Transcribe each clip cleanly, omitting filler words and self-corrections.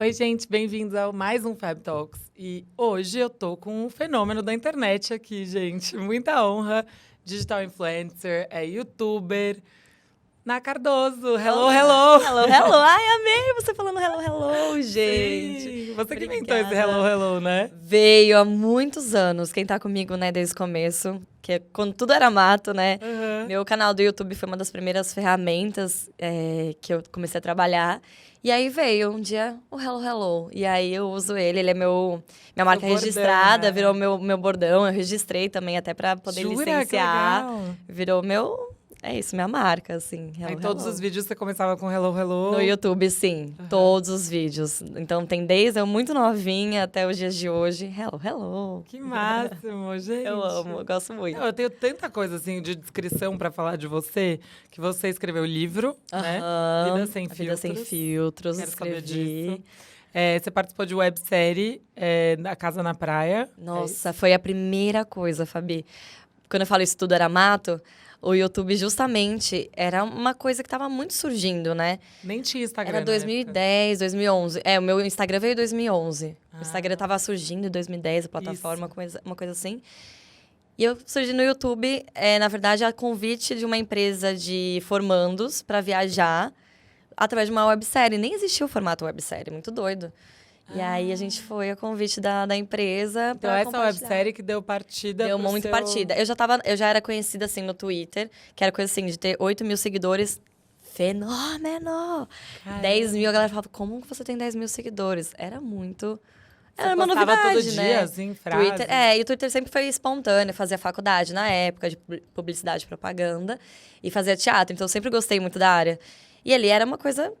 Oi, gente, bem-vindos a mais um Fab Talks. E hoje eu tô com um fenômeno da internet aqui, gente. Muita honra. Digital influencer, é youtuber. Ná Cardoso. Hello, hello! Hello, hello. Ai, amei você falando hello, hello, gente. Sim, você que Obrigada. inventou esse hello, hello, né? Veio há muitos anos. Quem tá comigo, né, desde o começo, que é quando tudo era mato, né? Uhum. Meu canal do YouTube foi uma das primeiras ferramentas que eu comecei a trabalhar. E aí veio um dia o hello, hello. E aí eu uso ele é minha marca bordão, registrada, né? virou meu bordão. Eu registrei também até pra poder Jura? Que licenciar. legal. Virou É isso, minha marca, assim. Hello, Aí todos hello. os vídeos você começava com hello, hello. No YouTube, sim. Uhum. Todos os vídeos. Então, tem desde eu muito novinha até os dias de hoje. Hello, hello. Que máximo, gente. Eu amo, eu gosto muito. Não, eu tenho tanta coisa, assim, de descrição pra falar de você, que você escreveu livro, né? Vida Sem A Vida Sem Filtros, Quero saber escrevi. disso. Você participou de websérie da Casa na Praia. Nossa, foi a primeira coisa, Fabi. Quando eu falo isso tudo era mato, o YouTube justamente era uma coisa que tava muito surgindo, né? Nem tinha Instagram Era na 2010, 2011. O meu Instagram veio em 2011. Ah. O Instagram tava surgindo em 2010, a plataforma, uma coisa assim. E eu surgi no YouTube, na verdade, a convite de uma empresa de formandos para viajar através de uma websérie. Nem existia o formato websérie, muito doido. E aí a gente foi a convite da empresa Então, para essa websérie que deu partida Deu pro muito seu... partida. Eu já era conhecida, assim, no Twitter, que era coisa assim, de ter 8 mil seguidores. Fenômeno! Caramba. 10 mil, a galera falava, como que você tem 10 mil seguidores? Era muito... Você Era uma postava novidade, todo né? dia, assim, frases? Twitter, e o Twitter sempre foi espontâneo. Eu fazia faculdade na época de publicidade e propaganda e fazia teatro, então eu sempre gostei muito da área. E ali era uma coisa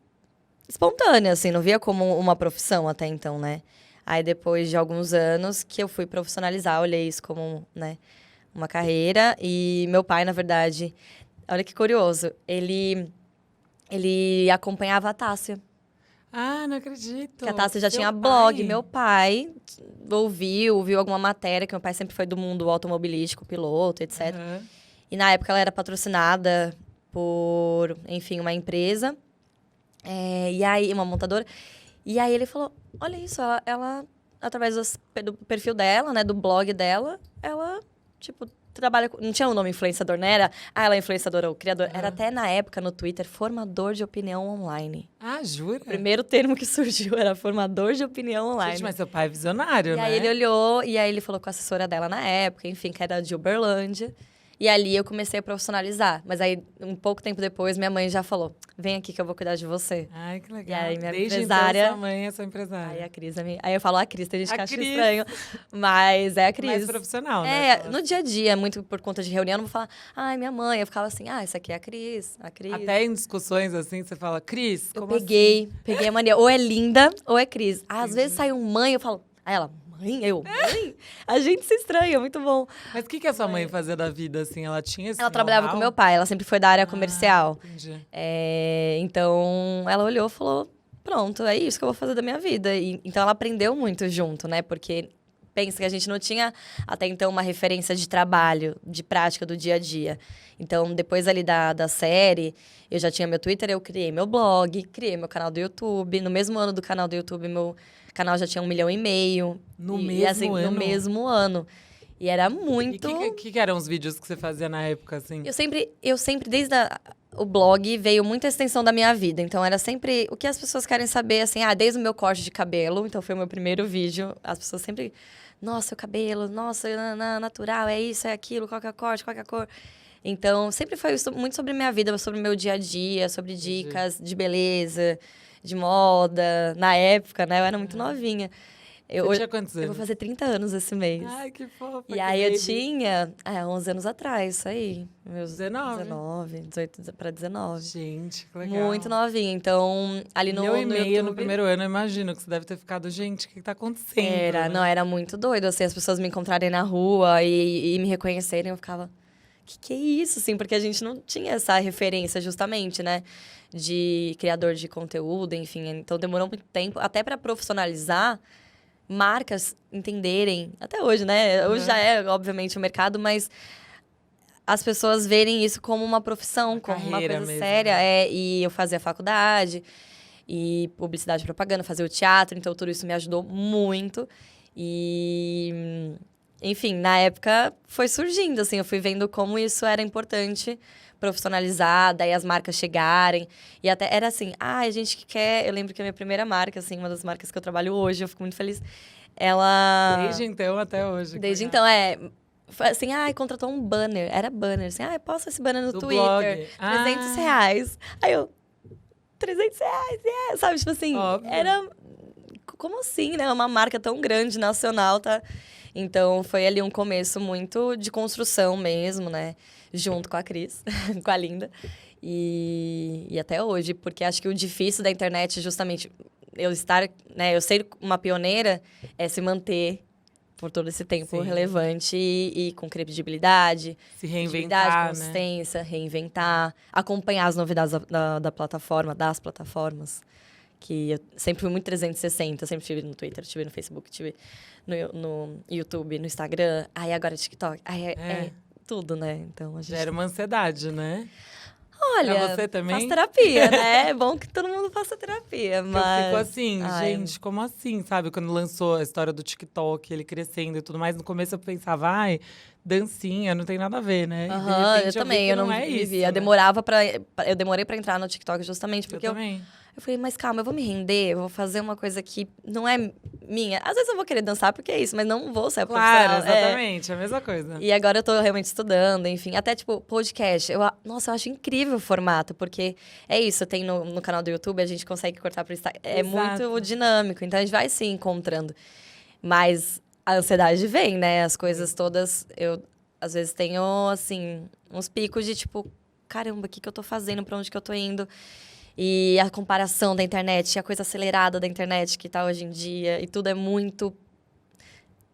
espontânea, assim, não via como uma profissão até então, né? Aí depois de alguns anos que eu fui profissionalizar, olhei isso como, né, uma carreira. E meu pai, na verdade, olha que curioso, ele acompanhava a Tássia. Ah, não acredito. Porque a Tássia já Seu tinha pai? blog. Meu pai ouviu alguma matéria, que meu pai sempre foi do mundo automobilístico, piloto, etc. Uhum. E na época ela era patrocinada por, enfim, uma empresa. E aí, uma montadora. E aí ele falou, olha isso, ela através do perfil dela, né, do blog dela, ela, tipo, trabalha com... Não tinha o nome influenciador, né? Ela é influenciadora ou criadora. Uhum. Era até, na época, no Twitter, formador de opinião online. Ah, jura? O primeiro termo que surgiu era formador de opinião online. Gente, mas seu pai é visionário, E né? aí ele olhou, e aí ele falou com a assessora dela na época, enfim, que era de Uberlândia. E ali eu comecei a profissionalizar. Mas aí, um pouco tempo depois, minha mãe já falou, vem aqui que eu vou cuidar de você. Ai, que legal. E aí, minha Desde empresária... então, sua mãe é sua empresária. Aí a Cris, aí eu falo a Cris, tem gente A que acha Cris. estranho. Mas é a Cris. Mais profissional, né? No dia a dia, muito por conta de reunião, eu não vou falar, ai, minha mãe. Eu ficava assim, essa aqui é a Cris, a Cris. Até em discussões, assim, você fala, Cris, Eu como peguei a mania. Ou é linda, ou é Cris. Às Entendi. vezes sai um mãe, eu falo, aí ela, mãe? Eu, mãe? A gente se estranha, muito bom. assim? Mas o que a sua mãe fazia da vida, assim? Ela tinha esse Ela trabalhava com know-how? meu pai, ela sempre foi da área comercial. Entendi. Então, ela olhou e falou, pronto, é isso que eu vou fazer da minha vida. Então, ela aprendeu muito junto, né? Porque pensa que a gente não tinha até então uma referência de trabalho, de prática do dia a dia. Então, depois ali da série, eu já tinha meu Twitter, eu criei meu blog, criei meu canal do YouTube. No mesmo ano do canal do YouTube, meu canal já tinha 1,5 milhão. No E, mesmo assim, ano? No mesmo ano. E era E muito... o que eram os vídeos que você fazia na época, assim? Eu sempre desde o blog, veio muita extensão da minha vida. Então, era sempre o que as pessoas querem saber, assim, desde o meu corte de cabelo. Então, foi o meu primeiro vídeo. As pessoas sempre, nossa, o cabelo, nossa, natural, é isso, é aquilo, qual que é o corte, qual que é a cor. Então, sempre foi muito sobre minha vida, sobre o meu dia a dia, sobre dicas de beleza, de moda. Na época, né? Eu era muito novinha. Você tinha quantos Eu anos? vou fazer 30 anos esse mês. Ai, que fofa. E que aí eu baby. tinha 11 anos atrás, isso aí. Meus 19. 18 para 19. Gente, que legal. Muito novinha. Então, ali no, 1,5 no milhão YouTube... no primeiro ano, eu imagino que você deve ter ficado, gente, o que tá acontecendo? Era, né? não, era muito doido. Assim, as pessoas me encontrarem na rua e me reconhecerem, eu ficava... Que é isso, assim? Porque a gente não tinha essa referência, justamente, né? De criador de conteúdo, enfim. Então, demorou muito tempo. Até para profissionalizar... marcas entenderem, até hoje, né? Hoje já é, obviamente, o mercado, mas as pessoas verem isso como uma profissão, como uma carreira coisa mesmo, séria. né? E eu fazia faculdade. e publicidade e propaganda, fazer o teatro. Então, tudo isso me ajudou muito. E, enfim, na época foi surgindo, assim, eu fui vendo como isso era importante profissionalizar, daí as marcas chegarem. E até era assim, a gente que quer... Eu lembro que a minha primeira marca, assim, uma das marcas que eu trabalho hoje, eu fico muito feliz, ela... Desde então até hoje. Desde então, foi assim, contratou um banner. Era banner, assim, posta esse banner no Do Twitter. blog. R$300. Aí eu, R$300, sabe? Tipo assim, Óbvio. era... Como assim, né? Uma marca tão grande, nacional, tá? Então, foi ali um começo muito de construção mesmo, né? Junto com a Cris, com a Linda. E até hoje, porque acho que o difícil da internet, justamente, eu estar, né? Eu ser uma pioneira, é se manter por todo esse tempo Sim. relevante e com credibilidade. Se reinventar, né? Consistência, reinventar. Acompanhar as novidades da plataforma, das plataformas. Que eu sempre fui muito 360, sempre tive no Twitter, tive no Facebook, tive no YouTube, no Instagram, aí agora TikTok. Aí é tudo, né? Então a gente... Gera uma ansiedade, né? Olha, Pra você também? faço terapia, né? É bom que todo mundo faça terapia, mas... Eu fico assim, Ai, gente, como assim, sabe? Quando lançou a história do TikTok, ele crescendo e tudo mais, no começo eu pensava, dancinha, não tem nada a ver, né? E de Aham, repente eu também, vi que eu não é isso, vivia. né? Eu demorei pra entrar no TikTok justamente porque Eu também. eu falei, mas calma, eu vou me render, eu vou fazer uma coisa que não é minha. Às vezes eu vou querer dançar porque é isso, mas não vou ser Claro, profissional. exatamente, a mesma coisa. E agora eu tô realmente estudando, enfim. Até, tipo, podcast. Nossa, eu acho incrível o formato, porque é isso, tem no canal do YouTube, a gente consegue cortar pro Instagram. É Exato. muito dinâmico, então a gente vai se encontrando. Mas a ansiedade vem, né? As coisas todas, eu às vezes tenho, assim, uns picos de, tipo, caramba, o que eu tô fazendo, pra onde que eu tô indo? E a comparação da internet, a coisa acelerada da internet que tá hoje em dia, e tudo é muito...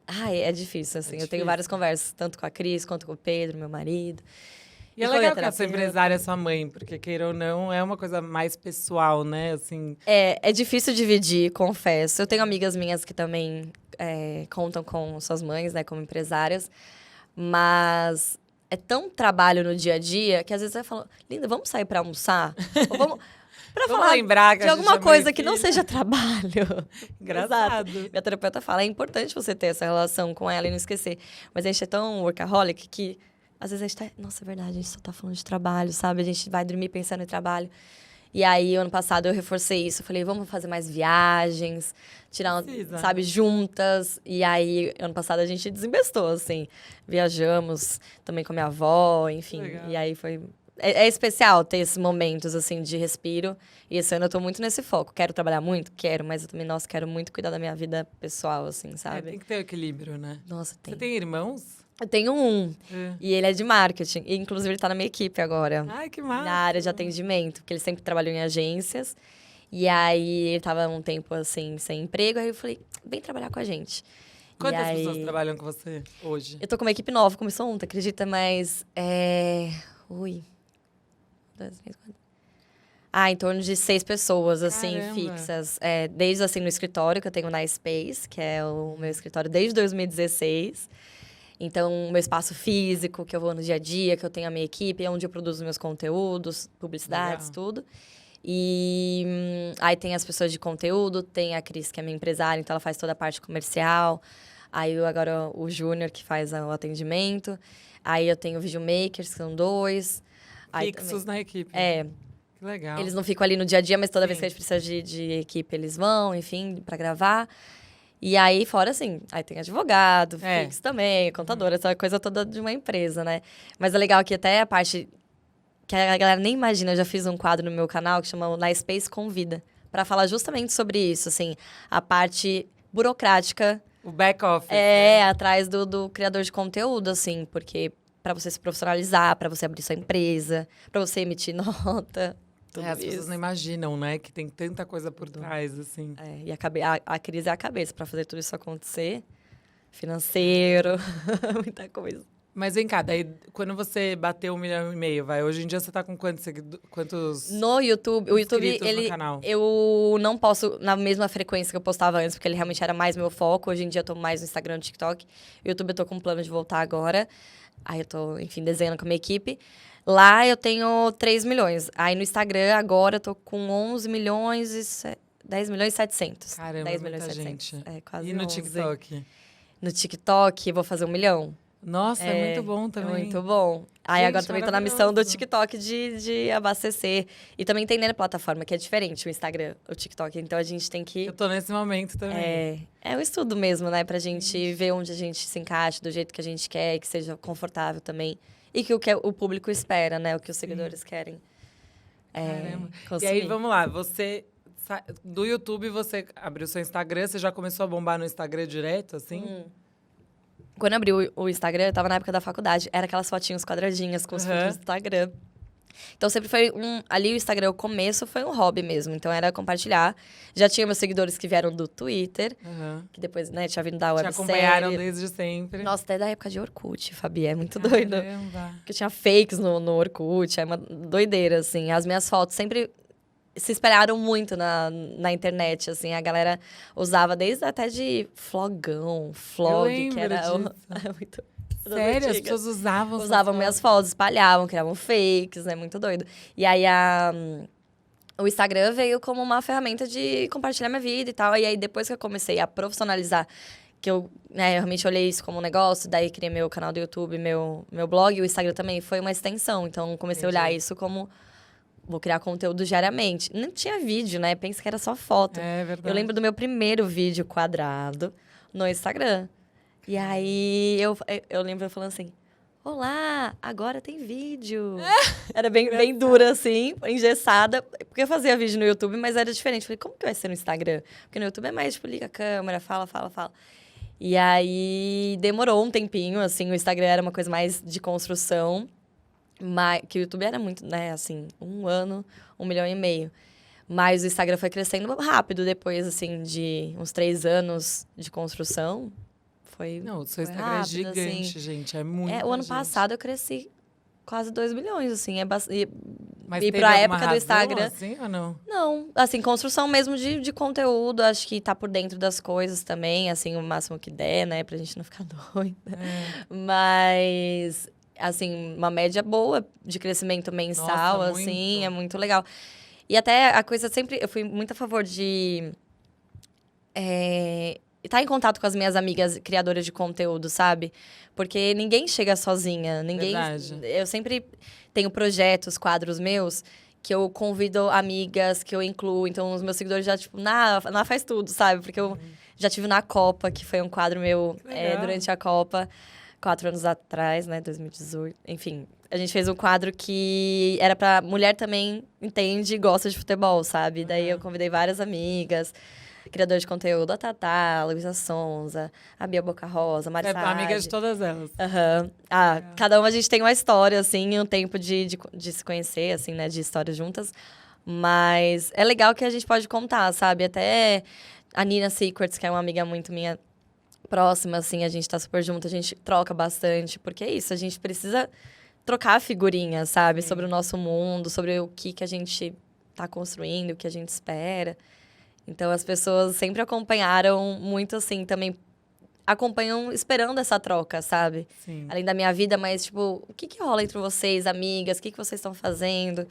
é difícil, assim. Eu tenho difícil. várias conversas, tanto com a Cris, quanto com o Pedro, meu marido. E é foi a legal que a sua terapia. empresária é sua mãe, porque queira ou não, é uma coisa mais pessoal, né? Assim, É difícil dividir, confesso. Eu tenho amigas minhas que também contam com suas mães, né, como empresárias. Mas é tão trabalho no dia a dia que às vezes você fala, Linda, vamos sair pra almoçar? Ou vamos... Pra vamos falar lembrar que de a gente alguma é mãe coisa e que não filha. seja trabalho. Engraçado. Exato. Minha terapeuta fala, é importante você ter essa relação com ela e não esquecer. Mas a gente é tão workaholic que, às vezes, a gente tá... Nossa, é verdade, a gente só tá falando de trabalho, sabe? A gente vai dormir pensando em trabalho. E aí, ano passado, eu reforcei isso. Falei, vamos fazer mais viagens, tirar, Precisa. sabe, juntas. E aí, ano passado, a gente desembestou, assim. Viajamos também com a minha avó, enfim. Legal. E aí, foi... É especial ter esses momentos, assim, de respiro. E esse ano eu tô muito nesse foco. Quero trabalhar muito? Quero. Mas eu também, nossa, quero muito cuidar da minha vida pessoal, assim, sabe? Tem que ter equilíbrio, né? Nossa, tem. Você tem irmãos? Eu tenho um. É. E ele é de marketing. E, inclusive, ele tá na minha equipe agora. Ai, que massa. Na área de atendimento. Porque ele sempre trabalhou em agências. E aí, ele tava um tempo, assim, sem emprego. Aí eu falei, vem trabalhar com a gente. Quantas e aí... pessoas trabalham com você hoje? Eu tô com uma equipe nova. Começou ontem, acredita? Mas, Ui... 2, 3, 4... em torno de 6 pessoas, assim, Caramba. fixas. Desde, assim, no escritório, que eu tenho na Space, que é o meu escritório desde 2016. Então, o meu espaço físico, que eu vou no dia a dia, que eu tenho a minha equipe, é onde eu produzo meus conteúdos, publicidades, Legal. tudo. E aí tem as pessoas de conteúdo, tem a Cris, que é minha empresária, então ela faz toda a parte comercial. Aí agora o Júnior, que faz o atendimento. Aí eu tenho videomakers, que são 2. Aí Fixos na equipe. Que legal. eles não ficam ali no dia a dia, mas toda vez Sim. que a gente precisa de equipe, eles vão, enfim, pra gravar. E aí, fora assim, aí tem advogado, fixo também, contador, essa coisa toda de uma empresa, né? Mas é legal que até a parte que a galera nem imagina, eu já fiz um quadro no meu canal que chama Na Space Convida, pra falar justamente sobre isso, assim, a parte burocrática O back office. né? atrás do criador de conteúdo, assim, porque para você se profissionalizar, para você abrir sua empresa, para você emitir nota, tudo As isso. pessoas não imaginam, né? Que tem tanta coisa por trás, assim. E a crise é a cabeça para fazer tudo isso acontecer. Financeiro, muita coisa. Mas vem cá, daí quando você bateu 1,5 milhão, hoje em dia você tá com quantos No YouTube, o YouTube, inscritos no canal? eu não posto na mesma frequência que eu postava antes, porque ele realmente era mais meu foco. Hoje em dia eu tô mais no Instagram, no TikTok. O YouTube eu tô com um plano de voltar agora. Aí eu tô, enfim, desenhando com a minha equipe. Lá eu tenho 3 milhões. Aí no Instagram, agora, eu tô com 11 milhões e... 10 milhões e 700. Caramba, 10 milhões e muita 700. gente. É, quase E no 11. TikTok? No TikTok, vou fazer 1 milhão. Nossa, é muito bom É também. muito bom. Aí Gente, agora também tô na missão do maravilhoso. TikTok de abastecer. E também entendendo a plataforma, que é diferente o Instagram, o TikTok. Então a gente tem que... Eu tô nesse momento também. É um estudo mesmo, né? Pra gente ver onde a gente se encaixa, do jeito que a gente quer, que seja confortável também. E que o público espera, né? O que os seguidores querem. Caramba. E Consumir. aí, vamos lá. Você... Do YouTube, você abriu seu Instagram. Você já começou a bombar no Instagram direto, assim? Quando eu abri o Instagram, eu tava na época da faculdade. Era aquelas fotinhas quadradinhas com os Aham. filtros do Instagram. Então, sempre foi ali o Instagram, o começo foi um hobby mesmo. Então, era compartilhar. Já tinha meus seguidores que vieram do Twitter. Aham. Que depois, né, tinha vindo da Te websérie. acompanharam desde sempre. Nossa, até da época de Orkut, Fabi. É muito doido. Caramba. Porque tinha fakes no Orkut. É uma doideira, assim. As minhas fotos sempre se espalharam muito na internet, assim. A galera usava desde até de flogão, flog, que lembro era... disso. É muito... Sério? As antigas. pessoas usavam suas Usavam fotos? minhas fotos, espalhavam, criavam fakes, né? Muito doido. E aí, o Instagram veio como uma ferramenta de compartilhar minha vida e tal. E aí, depois que eu comecei a profissionalizar, que eu, né, realmente olhei isso como um negócio, daí criei meu canal do YouTube, meu blog, o Instagram também foi uma extensão. Então, comecei a olhar Entendi. isso como... Vou criar conteúdo diariamente. Não tinha vídeo, né? Pensa que era só foto. É verdade. Eu lembro do meu primeiro vídeo quadrado no Instagram. E aí, eu lembro eu falando assim... Olá, agora tem vídeo. Era bem dura, assim, engessada. Porque eu fazia vídeo no YouTube, mas era diferente. Falei, como que vai ser no Instagram? Porque no YouTube é mais, tipo, liga a câmera, fala. E aí, demorou um tempinho, assim. O Instagram era uma coisa mais de construção. Mas, que o YouTube era muito, né, assim, 1 ano, 1,5 milhão. Mas o Instagram foi crescendo rápido depois, assim, de uns 3 anos de construção. Foi Não, o seu foi Instagram é rápido, gigante, assim. gente. É muito. O ano passado eu cresci quase 2 bilhões, assim. Mas e teve pra alguma época do razão, Instagram... assim, ou não? Não, assim, construção mesmo de conteúdo. Acho que tá por dentro das coisas também, assim, o máximo que der, né? Pra gente não ficar doida. Mas, assim, uma média boa de crescimento mensal, Nossa, assim, muito. é muito legal. E até a coisa sempre... Eu fui muito a favor de... estar em contato com as minhas amigas criadoras de conteúdo, sabe? Porque ninguém chega sozinha, ninguém... Verdade. Eu sempre tenho projetos, quadros meus, que eu convido amigas, que eu incluo. Então, os meus seguidores já, tipo, Ná faz tudo, sabe? Porque eu já tive na Copa, que foi um quadro meu Que legal. durante a Copa, 4 anos atrás, né? 2018. Enfim, a gente fez um quadro que era pra mulher também entende e gosta de futebol, sabe? Daí eu convidei várias amigas, criadores de conteúdo, a Tatá, a Luísa Sonza, a Bia Boca Rosa, a Mari É amiga de Saad. todas elas. Aham. Cada uma a gente tem uma história, assim, e um tempo de se conhecer, assim, né? De histórias juntas. Mas é legal que a gente pode contar, sabe? Até a Nina Secrets, que é uma amiga muito minha próxima, assim, a gente tá super junto, a gente troca bastante. Porque é isso, a gente precisa trocar figurinhas, sabe? Sobre o nosso mundo, sobre o que a gente tá construindo, o que a gente espera. Então, as pessoas sempre acompanharam muito, assim, também acompanham esperando essa troca, sabe? Sim. Além da minha vida, mas, tipo, o que rola entre vocês, amigas? O que vocês estão fazendo?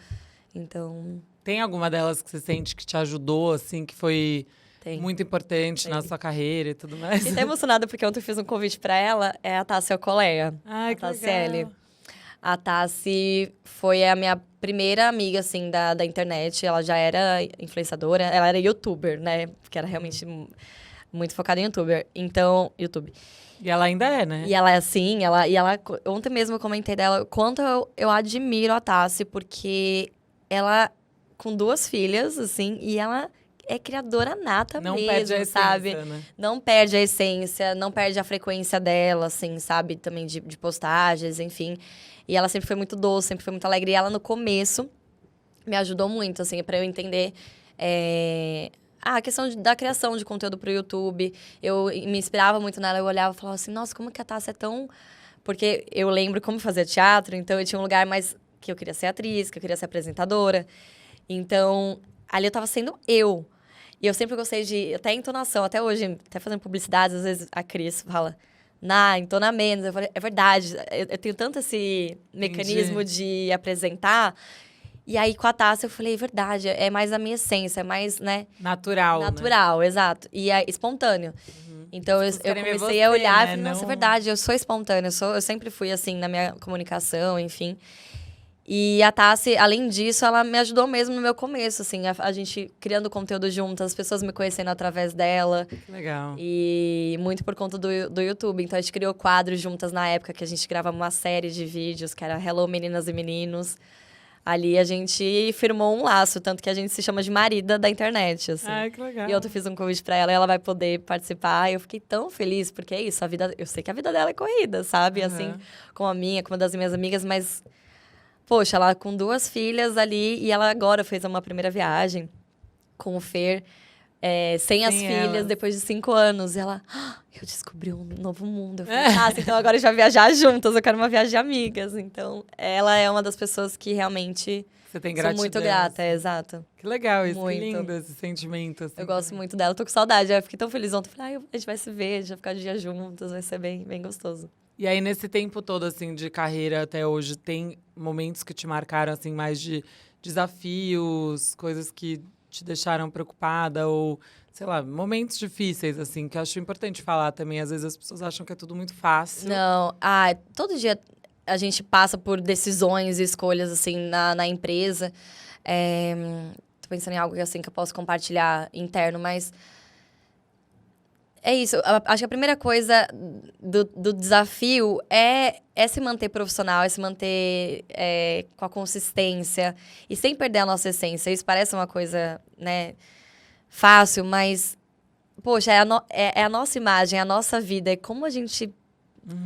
Então, Tem alguma delas que você sente que te ajudou, assim, que foi tem. muito importante na Tem. sua carreira e tudo mais? E tô emocionada porque ontem eu fiz um convite pra ela, é a Tassi Alcolea. Ai, a que Tassiele. legal. A Tassi foi a minha primeira amiga, assim, da internet. Ela já era influenciadora, ela era youtuber, né? Porque era realmente muito focada em youtuber. Então, YouTube. E ela ainda é, né? E ela é assim, ontem mesmo eu comentei dela o quanto eu admiro a Tassi, porque ela, com 2 filhas, assim, e ela é criadora nata Não mesmo, perde a essência, sabe? né? Não perde a essência, não perde a frequência dela, assim, sabe? Também de postagens, enfim. E ela sempre foi muito doce, sempre foi muito alegre. E ela, no começo, me ajudou muito, assim, pra eu entender a questão da criação de conteúdo pro YouTube. Eu me inspirava muito nela, eu olhava e falava assim, nossa, como que a Tassi é tão... Porque eu lembro como fazer teatro, então eu tinha um lugar mais que eu queria ser atriz, que eu queria ser apresentadora. Então, ali eu tava sendo eu. E eu sempre gostei de... Até entonação, até hoje, até fazendo publicidades, às vezes a Cris fala... entona menos. Eu falei, é verdade, eu tenho tanto esse mecanismo de apresentar. E aí, com a Tássia, eu falei, é verdade, é mais a minha essência, é mais, né? Natural, Natural, exato. E é espontâneo. Então, eu comecei a olhar e falei, nossa, é verdade, eu sou espontânea, eu sempre fui assim na minha comunicação, enfim. E a Tassi, além disso, ela me ajudou mesmo no meu começo, assim, a gente criando conteúdo juntas, as pessoas me conhecendo através dela. Que legal. E muito por conta do YouTube. Então, a gente criou quadros juntas na época que a gente gravava uma série de vídeos, que era Hello, Meninas e Meninos. Ali a gente firmou um laço, tanto que a gente se chama de marida da internet, assim. Ai, que legal. E eu fiz um convite pra ela e ela vai poder participar. E eu fiquei tão feliz, porque é isso, eu sei que a vida dela é corrida, sabe? Assim, com a minha, com uma das minhas amigas, mas... Poxa, ela com 2 filhas ali, e ela agora fez uma primeira viagem com o Fer, sem as filhas, depois de 5 anos. E ela, eu descobri um novo mundo. Eu falei, então agora a gente vai viajar juntas, eu quero uma viagem de amigas. Então, ela é uma das pessoas que realmente... Você tem gratidão. Sou muito grata, exato. Que legal isso, muito. Que lindo esse sentimento. Assim, eu gosto muito dela, tô com saudade. Eu fiquei tão feliz ontem. Falei, a gente vai se ver, a gente vai ficar dia juntas, vai ser bem, bem gostoso. E aí, nesse tempo todo, assim, de carreira até hoje, tem momentos que te marcaram, assim, mais de desafios, coisas que te deixaram preocupada ou, sei lá, momentos difíceis, assim, que eu acho importante falar também. Às vezes as pessoas acham que é tudo muito fácil. Não, todo dia a gente passa por decisões e escolhas, assim, na empresa. Tô pensando em algo assim, que eu posso compartilhar interno, mas... É isso. Acho que a primeira coisa do desafio é se manter profissional, é se manter com a consistência e sem perder a nossa essência. Isso parece uma coisa, né, fácil, mas, poxa, é a nossa imagem, é a nossa vida. É como a gente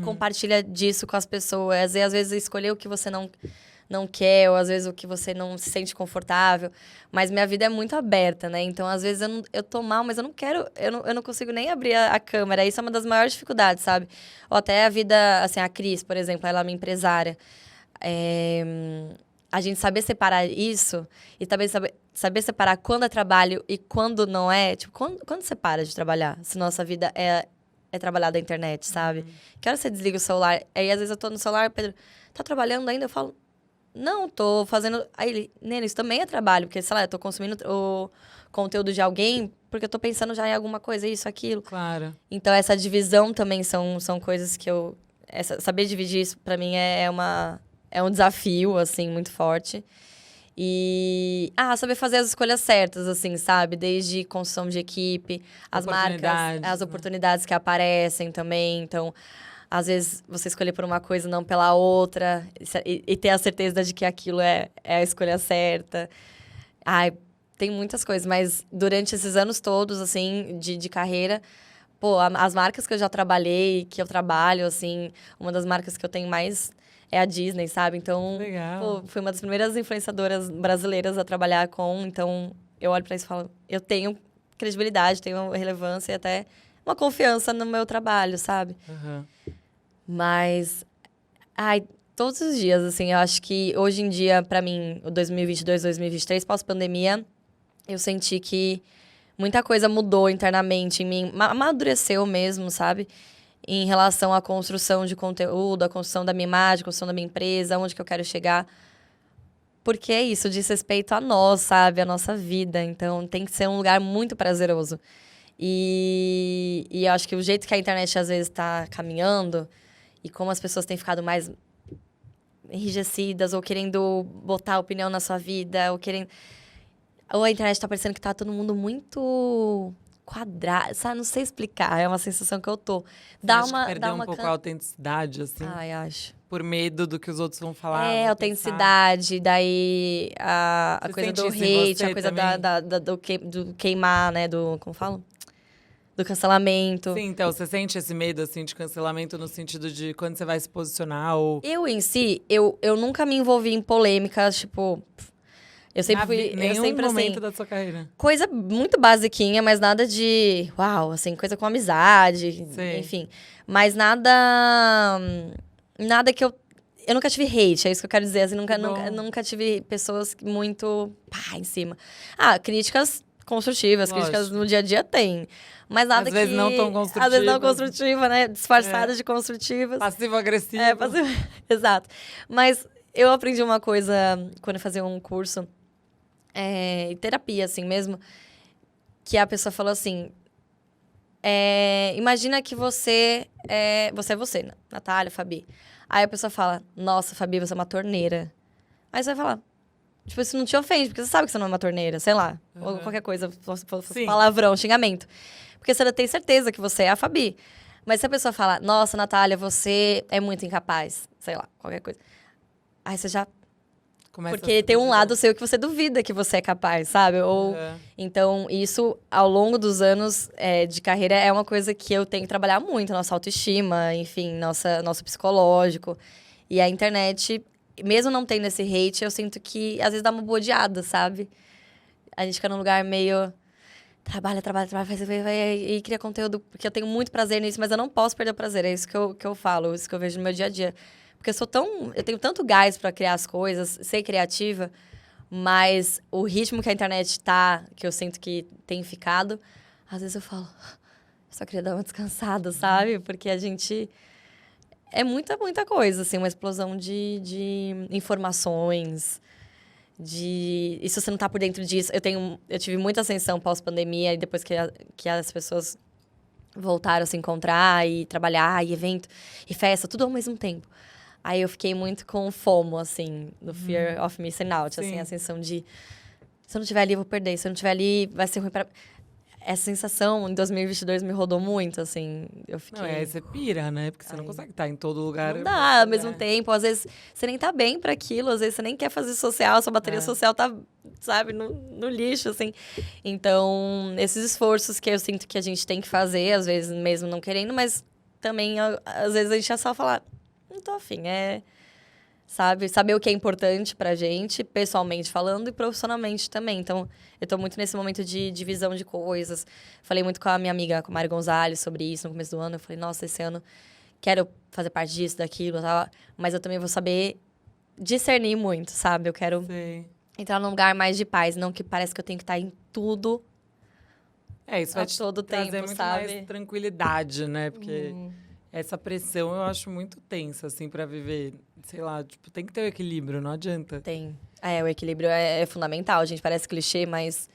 compartilha disso com as pessoas. E às vezes escolher o que você não quer, ou às vezes o que você não se sente confortável. Mas minha vida é muito aberta, né? Então, às vezes, eu tô mal, mas eu não quero... Eu não consigo nem abrir a câmera. Isso é uma das maiores dificuldades, sabe? Ou até a vida... Assim, a Cris, por exemplo, ela é uma empresária. A gente saber separar isso e também saber separar quando é trabalho e quando não é. Tipo, quando você para de trabalhar? Se nossa vida é trabalhar da internet, sabe? Que hora você desliga o celular? Aí, às vezes, eu tô no celular, Pedro, tá trabalhando ainda? Eu falo... Não, tô fazendo... Aí ele, Nena, isso também é trabalho, porque, sei lá, eu tô consumindo o conteúdo de alguém porque eu tô pensando já em alguma coisa, isso, aquilo. Claro. Então, essa divisão também são coisas que saber dividir isso, pra mim, é um desafio, assim, muito forte. E... saber fazer as escolhas certas, assim, sabe? Desde construção de equipe, as marcas, as oportunidades que aparecem também, então... Às vezes, você escolher por uma coisa, não pela outra. E ter a certeza de que aquilo é a escolha certa. Tem muitas coisas. Mas durante esses anos todos, assim, de carreira... Pô, as marcas que eu já trabalhei, que eu trabalho, assim... Uma das marcas que eu tenho mais é a Disney, sabe? Então, legal. Fui uma das primeiras influenciadoras brasileiras a trabalhar com. Então, eu olho pra isso e falo... Eu tenho credibilidade, tenho relevância e até uma confiança no meu trabalho, sabe? Mas, todos os dias, assim, eu acho que hoje em dia, pra mim, o 2022, 2023, pós-pandemia, eu senti que muita coisa mudou internamente em mim, amadureceu mesmo, sabe? Em relação à construção de conteúdo, à construção da minha imagem, à construção da minha empresa, onde que eu quero chegar. Porque é isso, diz respeito a nós, sabe? A nossa vida. Então, tem que ser um lugar muito prazeroso. E eu acho que o jeito que a internet, às vezes, tá caminhando... E como as pessoas têm ficado mais enrijecidas, ou querendo botar opinião na sua vida, ou a internet tá parecendo que tá todo mundo muito quadrado, sabe? Não sei explicar, é uma sensação que eu tô. Perdeu um pouco a autenticidade, assim? Acho. Por medo do que os outros vão falar. Autenticidade, daí a coisa do hate, a coisa do queimar, né? Como falo? Do cancelamento. Sim, então, você sente esse medo, assim, de cancelamento no sentido de quando você vai se posicionar ou... Eu, em si, eu nunca me envolvi em polêmicas, tipo... Eu sempre fui... Nenhum momento assim, da sua carreira. Coisa muito basiquinha, mas nada de... Uau, assim, coisa com amizade, enfim. Mas nada que eu nunca tive hate, é isso que eu quero dizer. Assim, nunca tive pessoas muito em cima. Críticas... construtivas, Lógico. críticas no dia a dia tem. Mas nada Às vezes que... não tão Às vezes não construtivas. construtiva, né? Disfarçada de construtivas. Passivo-agressivo. Exato. Mas eu aprendi uma coisa quando eu fazia um curso em terapia, assim mesmo, que a pessoa falou assim, imagina que você é você, Natália, Fabi. Aí a pessoa fala, nossa, Fabi, você é uma torneira. Aí você vai falar, tipo, isso não te ofende, porque você sabe que você não é uma torneira, sei lá. Ou qualquer coisa, Sim. palavrão, xingamento. Porque você tem certeza que você é a Fabi. Mas se a pessoa fala, nossa, Natália, você é muito incapaz, sei lá, qualquer coisa. Aí você já... Começa Porque a tem um duvidar. lado seu que você duvida que você é capaz, sabe? Ou Aham. então isso ao longo dos anos de carreira é uma coisa que eu tenho que trabalhar muito, nossa autoestima, enfim, nosso psicológico. E a internet, mesmo não tendo esse hate, eu sinto que às vezes dá uma bodeada, sabe? A gente fica num lugar meio trabalha, e cria conteúdo, porque eu tenho muito prazer nisso, mas eu não posso perder o prazer. É isso que eu falo, isso que eu vejo no meu dia a dia. Porque eu tenho tanto gás para criar as coisas, ser criativa, mas o ritmo que a internet tá, que eu sinto que tem ficado, às vezes eu falo, só queria dar uma descansada, sabe? Porque a gente é muita coisa, assim, uma explosão de informações, e se você não tá por dentro disso, eu tive muita ascensão pós-pandemia, e depois que as pessoas voltaram a se encontrar e trabalhar, e evento, e festa, tudo ao mesmo tempo. Aí eu fiquei muito com FOMO, assim, no Fear of Missing Out, assim, Sim. a sensação de se eu não estiver ali, eu vou perder, se eu não estiver ali, vai ser ruim pra... Essa sensação em 2022 me rodou muito, assim, eu fiquei... Não, aí você pira, né? Porque você não consegue estar em todo lugar. Não dá ao mesmo tempo, às vezes você nem tá bem para aquilo, às vezes você nem quer fazer social, sua bateria social tá, sabe, no lixo, assim. Então, esses esforços que eu sinto que a gente tem que fazer, às vezes mesmo não querendo, mas também, às vezes a gente é só falar, não tô afim, sabe? Saber o que é importante pra gente, pessoalmente falando e profissionalmente também. Então, eu tô muito nesse momento de divisão de coisas. Falei muito com a minha amiga, com a Mari Gonzalez, sobre isso no começo do ano. Eu falei, nossa, esse ano quero fazer parte disso, daquilo, tal, mas eu também vou saber discernir muito, sabe? Eu quero entrar num lugar mais de paz, não que parece que eu tenho que estar em tudo Isso vai te todo trazer tempo, muito sabe? mais tranquilidade, né? Porque essa pressão eu acho muito tensa, assim, pra viver. Sei lá, tipo, tem que ter o equilíbrio, não adianta. Tem. O equilíbrio é fundamental, gente. Parece clichê, mas...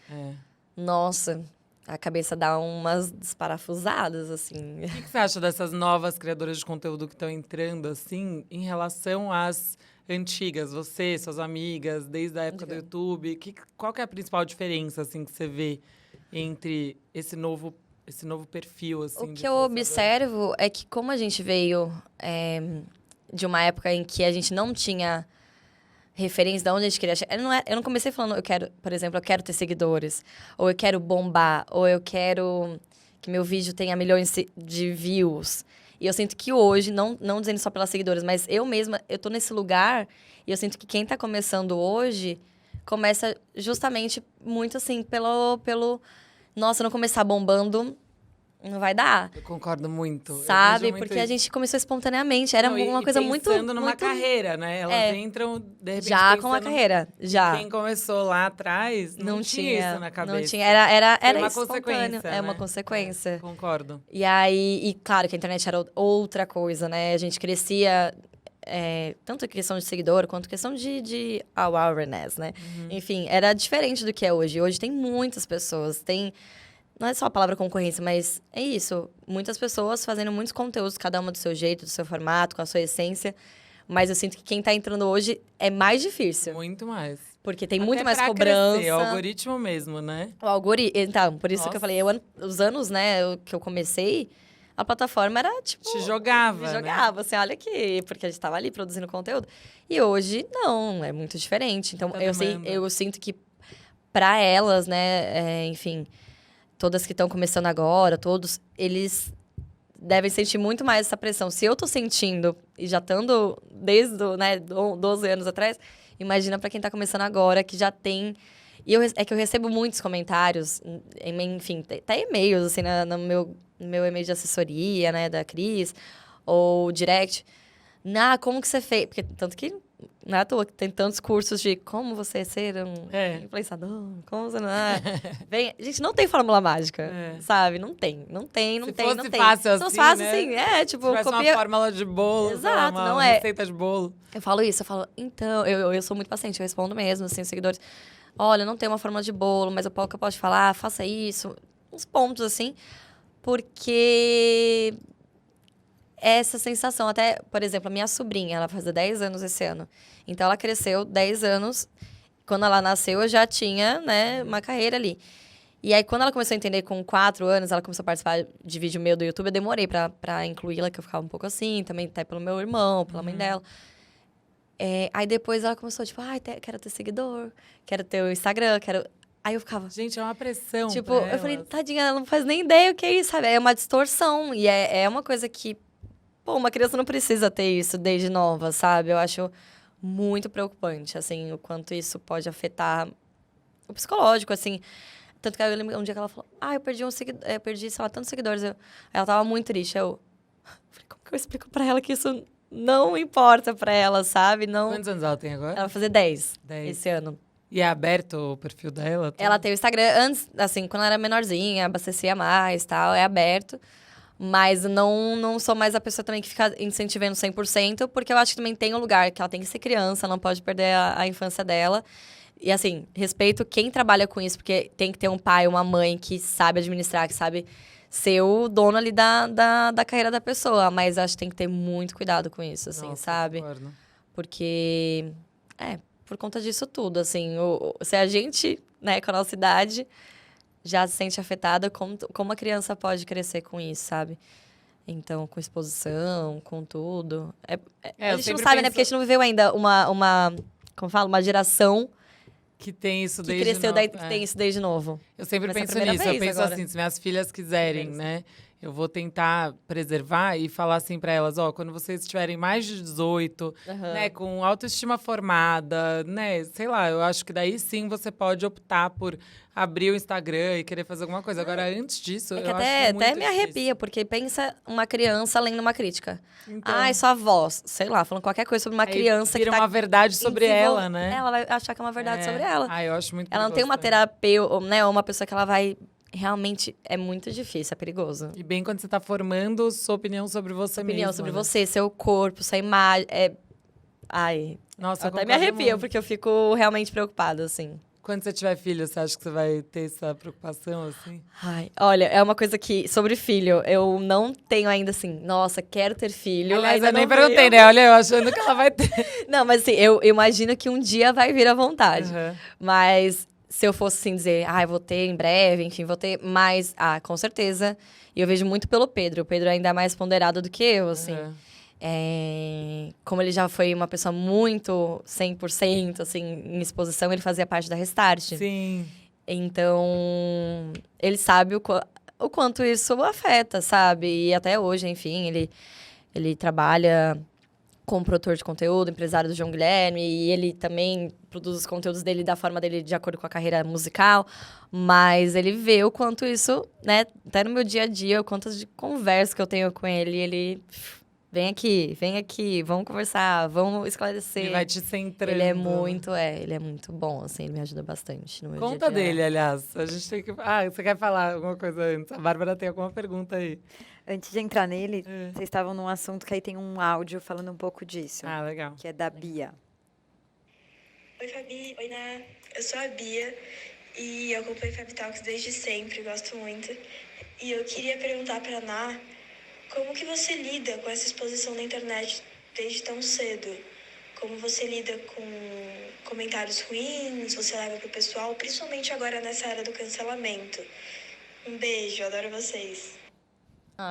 Nossa, a cabeça dá umas desparafusadas, assim. O que você acha dessas novas criadoras de conteúdo que estão entrando, assim, em relação às antigas? Você, suas amigas, desde a época do YouTube. Qual que é a principal diferença, assim, que você vê entre esse novo perfil, assim? O que eu observo é que como a gente veio de uma época em que a gente não tinha referência de onde a gente queria chegar. Eu não comecei falando, por exemplo, eu quero ter seguidores, ou eu quero bombar, ou eu quero que meu vídeo tenha milhões de views. E eu sinto que hoje, não dizendo só pelas seguidoras, mas eu mesma, eu tô nesse lugar, e eu sinto que quem tá começando hoje, começa justamente muito assim, pelo nossa, não começar bombando, não vai dar. Eu concordo muito. Sabe? Muito porque a isso. gente começou espontaneamente. Era uma coisa muito... pensando numa muito... carreira, né? Elas entram, de repente, já com a carreira, já. Quem começou lá atrás não tinha isso na cabeça. Não tinha, era uma espontâneo. consequência, É uma né? consequência. Concordo. E aí, e claro que a internet era outra coisa, né? A gente crescia... tanto questão de seguidor, quanto questão de awareness, né? Enfim, era diferente do que é hoje. Hoje tem muitas pessoas, não é só a palavra concorrência, mas é isso. Muitas pessoas fazendo muitos conteúdos, cada uma do seu jeito, do seu formato, com a sua essência. Mas eu sinto que quem tá entrando hoje é mais difícil. Muito mais. Porque tem Até muito mais pra cobrança. Crescer, o algoritmo mesmo, né? O algoritmo. Então, por isso que eu falei, os anos, né, que eu comecei, a plataforma era tipo. Te jogava. Me jogava, assim, olha aqui, porque a gente tava ali produzindo conteúdo. E hoje, não, é muito diferente. Então, eu sinto que pra elas, né, enfim, todas que estão começando agora, todos, eles devem sentir muito mais essa pressão. Se eu tô sentindo, e já estando desde 12 anos atrás, imagina pra quem tá começando agora, que já tem... E é que eu recebo muitos comentários, enfim, até e-mails, assim, no meu e-mail de assessoria, né, da Cris, ou direct. Como que você fez? Porque, tanto que não é à toa que tem tantos cursos de como você ser um influenciador, como você não é. Gente, não tem fórmula mágica, sabe? Não tem. Se fosse fácil assim, Se fácil, né? assim, tipo... Se tivesse uma fórmula de bolo, Exato, uma não é. receita de bolo. Eu falo isso, então, eu sou muito paciente, eu respondo mesmo, assim, os seguidores. Olha, não tem uma fórmula de bolo, mas o que eu posso te falar, faça isso. Uns pontos, assim, porque... essa sensação, até, por exemplo, a minha sobrinha, ela vai fazer 10 anos esse ano. Então, ela cresceu 10 anos. Quando ela nasceu, eu já tinha, né, uma carreira ali. E aí, quando ela começou a entender com 4 anos, ela começou a participar de vídeo meu do YouTube, eu demorei pra incluí-la, que eu ficava um pouco assim, também até pelo meu irmão, pela mãe dela. Aí, depois, ela começou, tipo, quero ter seguidor, quero ter o Instagram, quero... Aí, eu ficava... Gente, é uma pressão tipo, pra eu falei, elas. tadinha, ela não faz nem ideia o que é isso, sabe? É uma distorção. E é uma coisa que... Pô, uma criança não precisa ter isso desde nova, sabe? Eu acho muito preocupante, assim, o quanto isso pode afetar o psicológico, assim. Tanto que eu lembro um dia que ela falou, eu perdi perdi, sei lá, tantos seguidores. Ela tava muito triste. Eu falei, como que eu explico pra ela que isso não importa pra ela, sabe? Não... Quantos anos ela tem agora? Ela vai fazer 10 10. esse ano. E é aberto o perfil dela? Tudo? Ela tem o Instagram, antes, assim, quando ela era menorzinha, abastecia mais e tal, é aberto. Mas não sou mais a pessoa também que fica incentivando 100%, porque eu acho que também tem um lugar que ela tem que ser criança, não pode perder a infância dela. E, assim, respeito quem trabalha com isso, porque tem que ter um pai, uma mãe que sabe administrar, que sabe ser o dono ali da carreira da pessoa. Mas acho que tem que ter muito cuidado com isso, assim, Nossa, sabe? concordo. Porque, por conta disso tudo, assim, se a gente, né, com a nossa idade... já se sente afetada, como a criança pode crescer com isso, sabe? Então, com exposição, com tudo. A gente não sabe, né? Porque a gente não viveu ainda como fala? Uma geração que tem isso que desde cresceu, novo. que tem isso desde novo. Eu sempre Vai ser a penso primeira nisso. Eu vez penso agora. assim, se minhas filhas quiserem, né? Eu vou tentar preservar e falar assim pra elas, quando vocês tiverem mais de 18, né, com autoestima formada, né, sei lá, eu acho que daí sim você pode optar por abrir o Instagram e querer fazer alguma coisa. Agora, antes disso, É que eu até acho muito me difícil. arrepia, porque pensa uma criança lendo uma crítica. Então, Sua voz, sei lá, falando qualquer coisa sobre uma aí criança que vira tá uma verdade sobre ela, né? Ela vai achar que é uma verdade sobre ela. Eu acho muito Ela não tem uma perigoso também. terapeuta, né, ou uma pessoa que ela vai... Realmente, é muito difícil, é perigoso. E bem quando você tá formando sua opinião sobre você mesmo. Opinião sobre né? você, seu corpo, sua imagem. Nossa, eu Até me concordo arrepio, muito. porque eu fico realmente preocupada, assim. Quando você tiver filho, você acha que você vai ter essa preocupação, assim? Olha, é uma coisa que, sobre filho, eu não tenho ainda, assim, nossa, quero ter filho. Aliás, ainda eu nem não perguntei, veio. né? Olha, eu achando que ela vai ter. Não, mas assim, eu imagino que um dia vai vir à vontade. Uhum. Mas se eu fosse assim dizer, eu vou ter em breve, enfim, vou ter mais, com certeza. E eu vejo muito pelo Pedro. O Pedro ainda é mais ponderado do que eu, assim. Uhum. Como ele já foi uma pessoa muito 100%, assim, em exposição, ele fazia parte da Restart. Sim. Então, ele sabe o quanto isso afeta, sabe? E até hoje, enfim, ele trabalha como produtor de conteúdo, empresário do João Guilherme, e ele também produz os conteúdos dele da forma dele, de acordo com a carreira musical, mas ele vê o quanto isso, né, até no meu dia a dia, o quanto de conversa que eu tenho com ele, ele... Vem aqui, vamos conversar, vamos esclarecer. Ele vai te centrando. Ele é muito bom, assim, ele me ajuda bastante no meu dia a Conta dia. dele, aliás. A gente tem que... você quer falar alguma coisa antes? A Bárbara tem alguma pergunta aí. Antes de entrar nele, vocês estavam num assunto que aí tem um áudio falando um pouco disso. Legal. Que é da Bia. Oi, Fabi. Oi, Ná. Eu sou a Bia e eu acompanho Fab Talks desde sempre, gosto muito. E eu queria perguntar pra Ná, como que você lida com essa exposição na internet desde tão cedo? Como você lida com comentários ruins, você leva pro pessoal, principalmente agora nessa era do cancelamento? Um beijo, adoro vocês.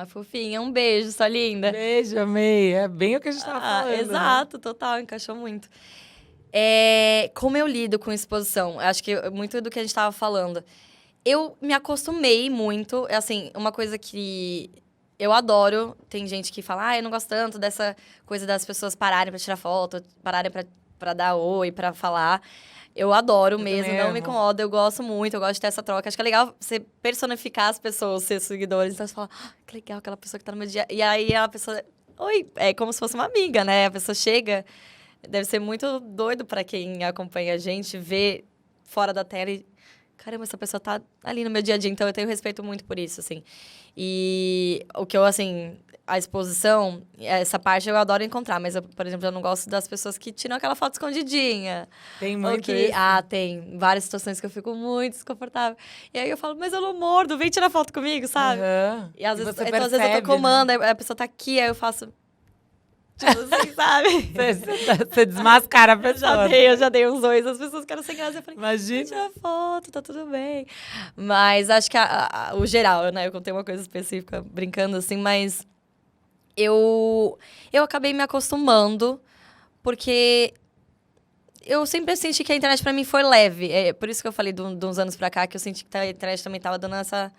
Fofinha, um beijo, sua linda. Beijo, amei. É bem o que a gente tava falando. Exato, total, encaixou muito. Como eu lido com exposição? Acho que muito do que a gente tava falando. Eu me acostumei muito, assim, uma coisa que eu adoro. Tem gente que fala, eu não gosto tanto dessa coisa das pessoas pararem pra tirar foto, pararem pra dar oi, pra falar. Eu adoro mesmo, não me incomoda, eu gosto muito, eu gosto de ter essa troca. Acho que é legal você personificar as pessoas, seus seguidores. Então você fala, que legal, aquela pessoa que tá no meu dia. E aí a pessoa, oi, é como se fosse uma amiga, né? A pessoa chega, deve ser muito doido pra quem acompanha a gente ver fora da tela e... Caramba, essa pessoa tá ali no meu dia a dia, então eu tenho respeito muito por isso, assim. E o que eu, assim, a exposição, essa parte eu adoro encontrar, mas, eu, por exemplo, eu não gosto das pessoas que tiram aquela foto escondidinha. Tem Ou muito que, isso. tem várias situações que eu fico muito desconfortável. E aí eu falo, mas eu não mordo, vem tirar foto comigo, sabe? Aham. E às vezes, você então, às vezes eu percebe, tô comando, né? aí a pessoa tá aqui, aí eu faço... Tipo assim, sabe? Você desmascara a pessoa. Eu já dei uns dois, as pessoas ficaram sem graça. Eu falei, Imagina. tira foto, tá tudo bem. Mas acho que o geral, né? Eu contei uma coisa específica, brincando assim, mas eu acabei me acostumando, porque eu sempre senti que a internet pra mim foi leve. É por isso que eu falei de uns anos pra cá, que eu senti que a internet também tava dando essa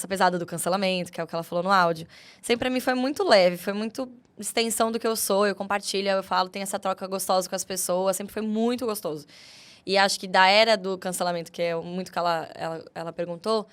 pesada do cancelamento, que é o que ela falou no áudio. Sempre pra mim foi muito leve, foi muito extensão do que eu sou, eu compartilho, eu falo, tem essa troca gostosa com as pessoas, sempre foi muito gostoso. E acho que da era do cancelamento, que é muito que ela perguntou,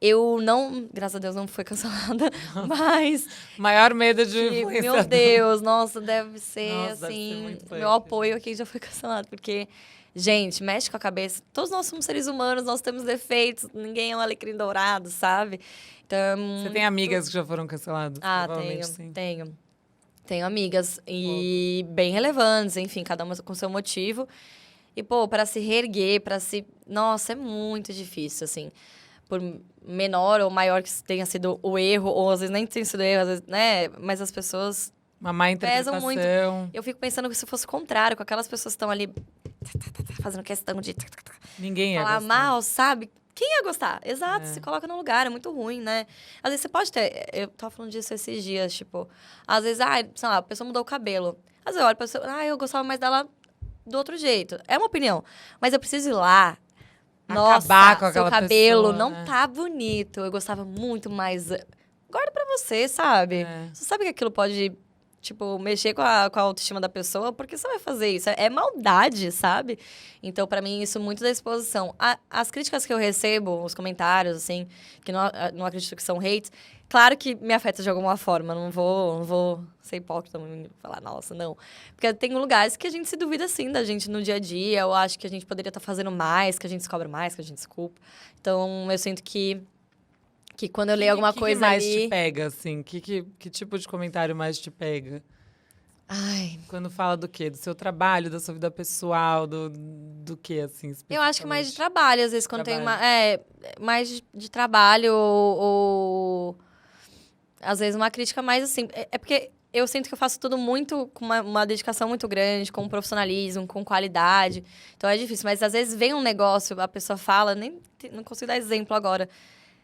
eu não, graças a Deus, não fui cancelada, mas... Maior medo de que, influenciador. meu Deus, nossa, deve ser, Nossa, deve ser assim, muito meu punk. apoio a quem já foi cancelado, porque... Gente, mexe com a cabeça. Todos nós somos seres humanos, nós temos defeitos. Ninguém é um alecrim dourado, sabe? Então, Você tem amigas que já foram canceladas? Ah, Provavelmente sim. tenho. Tenho amigas e bem relevantes, enfim, cada uma com seu motivo. E, pô, para se reerguer, para se... Nossa, é muito difícil, assim. Por menor ou maior que tenha sido o erro, ou às vezes nem tenha sido erro, às vezes, né? Mas as pessoas Uma má pesam interpretação. muito. Eu fico pensando que se fosse o contrário, com aquelas pessoas que estão ali fazendo questão de Ninguém ia falar gostar. mal, sabe? Quem ia gostar? Exato, É. se coloca no lugar, é muito ruim, né? Às vezes você pode ter... Eu tava falando disso esses dias, tipo... Às vezes, sei lá, a pessoa mudou o cabelo. Às vezes eu olho pra pessoa... eu gostava mais dela do outro jeito. É uma opinião. Mas eu preciso ir lá... Nossa, Acabar com seu aquela cabelo pessoa, não né? tá bonito. Eu gostava muito mais... Guarda pra você, sabe? É. Você sabe que aquilo pode... Tipo, mexer com a autoestima da pessoa, por que você vai fazer isso? É maldade, sabe? Então, pra mim, isso muito da exposição. As críticas que eu recebo, os comentários, assim, que não acredito que são hates, claro que me afeta de alguma forma. Não vou ser hipócrita e falar, nossa, não. Porque tem lugares que a gente se duvida, sim, da gente no dia a dia. Eu acho que a gente poderia estar fazendo mais, que a gente descobre mais, que a gente desculpa. Então, eu sinto que quando eu leio alguma coisa que mais ali... te pega, assim? Que tipo de comentário mais te pega? Ai... Quando fala do quê? Do seu trabalho, da sua vida pessoal, do quê, assim, Eu acho que mais de especificamente? trabalho, às vezes, quando tem Trabalho. mais de trabalho ou às vezes uma crítica mais assim. É porque eu sinto que eu faço tudo muito com uma dedicação muito grande, com profissionalismo, com qualidade. Então é difícil, mas às vezes vem um negócio, a pessoa fala, não consigo dar exemplo agora,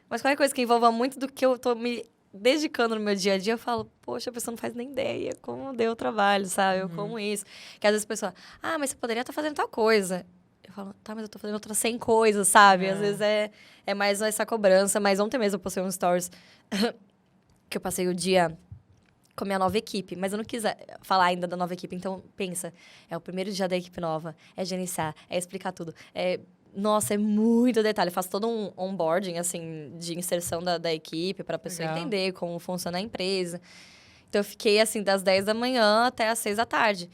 mas qualquer coisa que envolva muito do que eu tô me dedicando no meu dia a dia, eu falo, poxa, a pessoa não faz nem ideia como deu o trabalho, sabe? Eu como isso. Que às vezes a pessoa, mas você poderia estar fazendo tal coisa. Eu falo, tá, mas eu tô fazendo outras 100 coisas, sabe? É. Às vezes é mais essa cobrança. Mas ontem mesmo eu postei um stories que eu passei o dia com a minha nova equipe. Mas eu não quis falar ainda da nova equipe. Então, pensa, é o primeiro dia da equipe nova. É gerenciar, é explicar tudo. Nossa, é muito detalhe. Eu faço todo um onboarding, assim, de inserção da equipe para a pessoa Legal. entender como funciona a empresa. Então, eu fiquei, assim, das 10 da manhã até as 6 da tarde.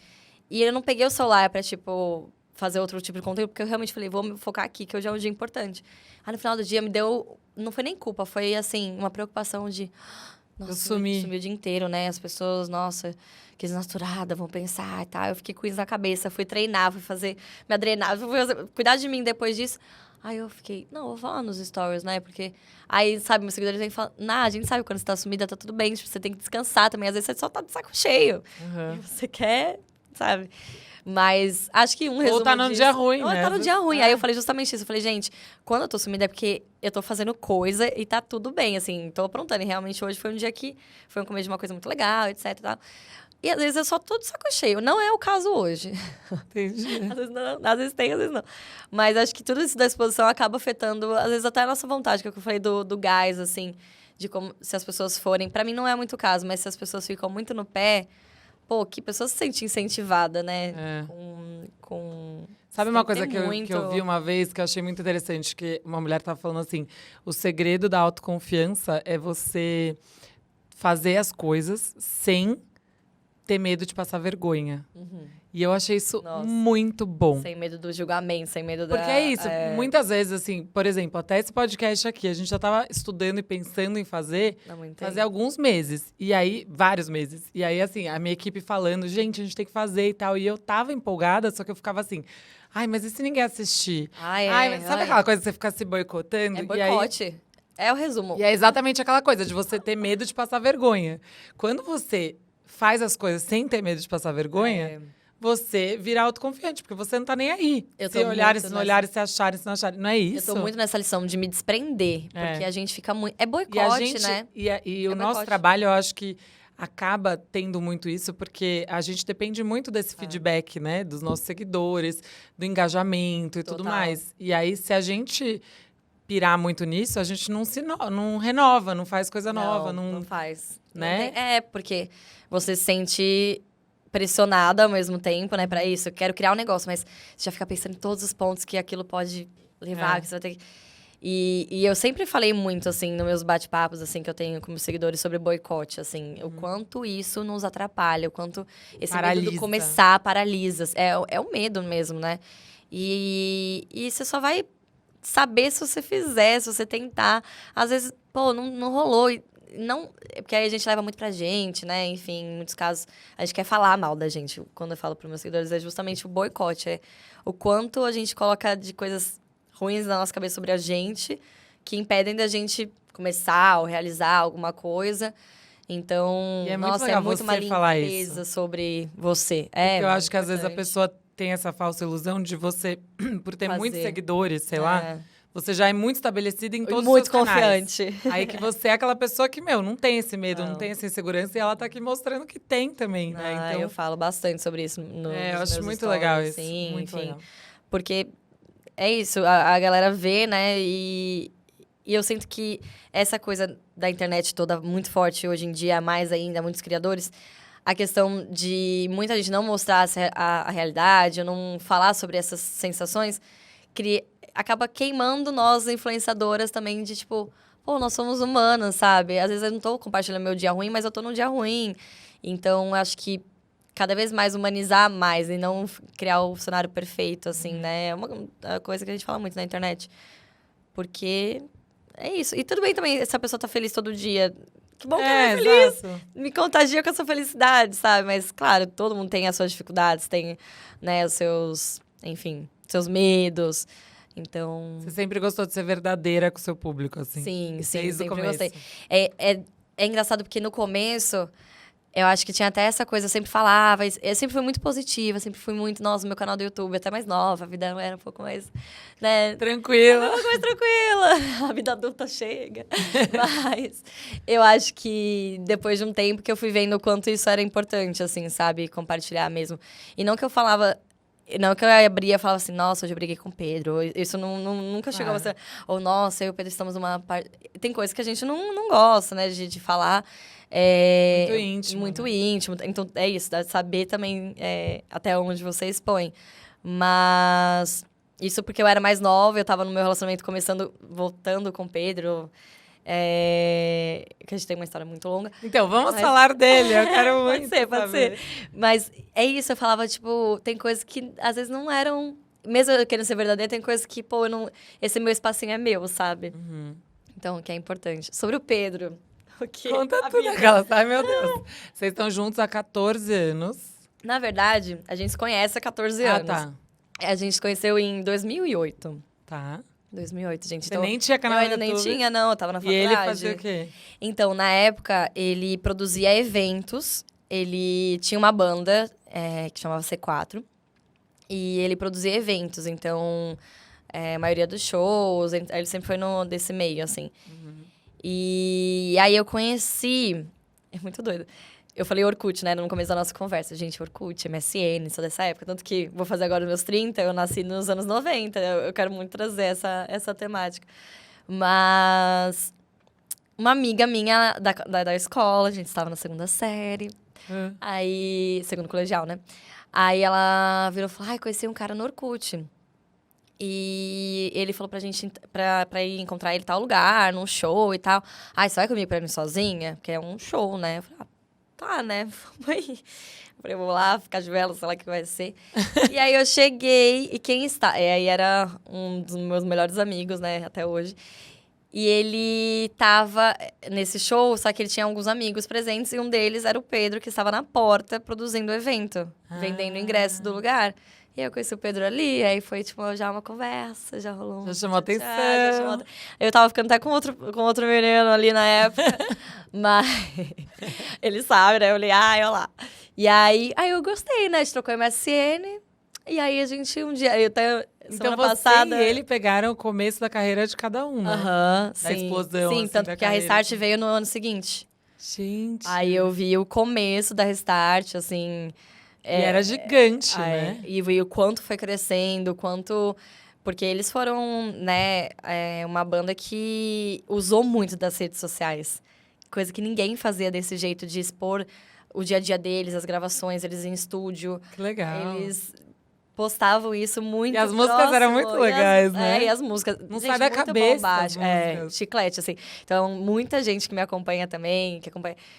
E eu não peguei o celular para, tipo, fazer outro tipo de conteúdo, porque eu realmente falei, vou me focar aqui, que hoje é um dia importante. Aí, no final do dia, me deu... Não foi nem culpa, foi, assim, uma preocupação de... Nossa, Eu sumi. o dia inteiro, né? As pessoas, nossa, que desnaturada, vão pensar e tal. Eu fiquei com isso na cabeça, fui treinar, fui fazer minha drenagem, cuidar de mim depois disso. Aí eu fiquei, não, vou falar nos stories, né? Porque aí, sabe, meus seguidores vêm falar, a gente sabe quando você tá sumida, tá tudo bem, tipo, você tem que descansar também. Às vezes você só tá de saco cheio. Uhum. E você quer, sabe? Mas acho que um resumo Ou tá num disso- dia ruim, Ou né? tá num dia ruim. É. Aí eu falei justamente isso. Eu falei, gente, quando eu tô sumida é porque eu tô fazendo coisa e tá tudo bem, assim. Tô aprontando. E realmente hoje foi um dia que foi um começo de uma coisa muito legal, etc e tal. E às vezes eu só tô de saco cheio. Não é o caso hoje. Entendi. Às vezes não, às vezes tem, às vezes não. Mas acho que tudo isso da exposição acaba afetando, às vezes, até a nossa vontade, que é o que eu falei do gás, assim, de como se as pessoas forem. Pra mim não é muito o caso, mas se as pessoas ficam muito no pé, pô, que pessoa se sente incentivada, né? É. Tem Sabe uma que ter coisa que eu muito- vi uma vez que eu achei muito interessante, que uma mulher tava falando assim, o segredo da autoconfiança é você fazer as coisas sem ter medo de passar vergonha. Uhum. E eu achei isso Nossa. muito bom. Sem medo do julgamento, sem medo Porque é isso, muitas vezes, assim, por exemplo, até esse podcast aqui, a gente já tava estudando e pensando em fazer, Dá muito fazer tempo. alguns meses. E aí, vários meses. E aí, assim, a minha equipe falando, gente, a gente tem que fazer e tal. E eu tava empolgada, só que eu ficava assim, ai, mas e se ninguém assistir? Ai, mas sabe aquela coisa que você fica se boicotando? É E aí, boicote. É o resumo. e é exatamente aquela coisa de você ter medo de passar vergonha. Quando você faz as coisas sem ter medo de passar vergonha, É. você vira autoconfiante, porque você não tá nem aí. Eu Se tô olharem, muito se não nessa. olharem, se acharem, se não acharem. Não é Eu isso? tô muito nessa lição de me desprender. É. Porque a gente fica muito... É E boicote, a gente, né? e o É nosso boicote. trabalho, eu acho que acaba tendo muito isso, porque a gente depende muito desse feedback, né? Dos nossos seguidores, do engajamento e tudo Total. mais. E aí, se a gente pirar muito nisso, a gente não renova, não faz coisa nova. Não faz. Não Né? tem- porque você se sente pressionada ao mesmo tempo, né, pra isso. Eu quero criar um negócio, mas você já fica pensando em todos os pontos que aquilo pode levar, É. que você vai ter que... E eu sempre falei muito, assim, nos meus bate-papos, assim, que eu tenho com meus seguidores sobre boicote, assim. O quanto isso nos atrapalha, o quanto esse medo Paralisa. do começar paralisa. É o medo mesmo, né? E você só vai saber se você fizer, se você tentar. Às vezes, pô, não rolou. Não, porque aí a gente leva muito pra gente, né? Enfim, em muitos casos, a gente quer falar mal da gente. Quando eu falo pros meus seguidores, é justamente o boicote. É o quanto a gente coloca de coisas ruins na nossa cabeça sobre a gente, que impedem da gente começar ou realizar alguma coisa. Então, E é muito nossa, legal é muito uma você falar limpeza isso. sobre você. Porque eu acho que às vezes a importante. pessoa tem essa falsa ilusão de você, por ter muitos Fazer. seguidores, sei lá, É. você já é muito estabelecida em todos Muito os seus canais. confiante. Aí que você é aquela pessoa que, não tem esse medo, não Não. tem essa insegurança, e ela tá aqui mostrando que tem também, né? Ah, Então, eu falo bastante sobre isso eu nos acho meus muito stories, legal isso. Sim, Muito enfim. legal. Porque é isso, a galera vê, né? E eu sinto que essa coisa da internet toda muito forte hoje em dia, mais ainda, muitos criadores, a questão de muita gente não mostrar a realidade, ou não falar sobre essas sensações, acaba queimando nós, influenciadoras, também, de tipo, pô, nós somos humanas, sabe? Às vezes eu não tô compartilhando meu dia ruim, mas eu tô num dia ruim. Então, eu acho que cada vez mais humanizar mais e não criar o cenário perfeito, assim, né? É uma coisa que a gente fala muito na internet. Porque é isso. E tudo bem também se a pessoa tá feliz todo dia. Que bom que ela é feliz. exato. Me contagia com a sua felicidade, sabe? Mas, claro, todo mundo tem as suas dificuldades, tem, né, os seus, enfim, seus medos. Então, Você sempre gostou de ser verdadeira com o seu público, assim. sim, sim, Desde o sempre começo. gostei. É engraçado porque no começo, eu acho que tinha até essa coisa, eu sempre falava, eu sempre fui muito positiva, sempre fui muito, nossa, meu canal do YouTube até mais nova, a vida era um pouco mais, né, Tranquila. um pouco mais tranquila, a vida adulta chega. Mas eu acho que depois de um tempo que eu fui vendo o quanto isso era importante, assim, sabe, compartilhar mesmo. E não que eu falava... Não que eu abria e falava assim, nossa, hoje eu briguei com o Pedro. Isso nunca chegou a ser... Ou, nossa, eu e o Pedro estamos numa parte... Tem coisas que a gente não gosta, né, de falar. Muito íntimo, Muito né? íntimo. Então, é isso, dá de saber também até onde você expõe. Mas... Isso porque eu era mais nova, eu tava no meu relacionamento voltando com o Pedro. Que a gente tem uma história muito longa. Então, vamos Mas- falar dele. Eu quero muito Pode ser, pode saber. ser. Mas é isso, eu falava, tipo, tem coisas que às vezes não eram... Mesmo eu querendo ser verdadeira, tem coisas que, pô, esse meu espacinho é meu, sabe? Uhum. Então, que é importante. Sobre o Pedro. O que? Conta A tudo vida. aquelas. Ai, meu Deus. Vocês estão juntos há 14 anos. Na verdade, a gente se conhece há 14 Ah, anos. tá. A gente se conheceu em 2008. Tá. 2008, gente. Você nem tinha canal eu ainda no nem YouTube? tinha, não. Eu tava na E faculdade. ele fazia o quê? Então, na época, ele produzia eventos. Ele tinha uma banda que chamava C4. E ele produzia eventos. Então, a maioria dos shows, ele sempre foi desse meio, assim. E aí eu conheci... É muito doido. Eu falei Orkut, né, no começo da nossa conversa. Gente, Orkut, MSN, sou dessa época. Tanto que vou fazer agora os meus 30, eu nasci nos anos 90. Eu quero muito trazer essa temática. Mas uma amiga minha da escola, a gente estava na segunda série. Aí, segundo colegial, né? Aí ela virou e falou, ai, conheci um cara no Orkut. E ele falou pra gente pra ir encontrar ele em tal lugar, num show e tal. Ai, você vai comigo pra ir sozinha? Porque é um show, né? Eu falei, tá, né? Vamos aí. Falei, vou lá ficar de vela, sei lá o que vai ser. E aí eu cheguei, e quem está... E aí era um dos meus melhores amigos, né, até hoje. E ele tava nesse show, só que ele tinha alguns amigos presentes, e um deles era o Pedro, que estava na porta produzindo o evento, vendendo ingresso do lugar. E eu conheci o Pedro ali, aí foi, tipo, já uma conversa, já rolou um... Já chamou atenção. Eu tava ficando até com outro menino ali na época, mas ele sabe, né? Eu falei, olha lá. E aí eu gostei, né? A gente trocou MSN, e aí a gente um dia... Então semana você passada... e ele pegaram o começo da carreira de cada um, né? Aham, Da sim. explosão, Sim, assim, tanto da que a carreira. Restart veio no ano seguinte. Gente. Aí eu vi o começo da Restart, assim... E era gigante, né? E vi o quanto foi crescendo, o quanto... Porque eles foram, né, uma banda que usou muito das redes sociais. Coisa que ninguém fazia desse jeito, de expor o dia a dia deles, as gravações, eles em estúdio. Que legal. Eles postavam isso muito E as músicas eram muito legais, né? E as músicas... Não gente, sai da muito cabeça bombástico. as músicas. Chiclete, assim. Então, muita gente que me acompanha também,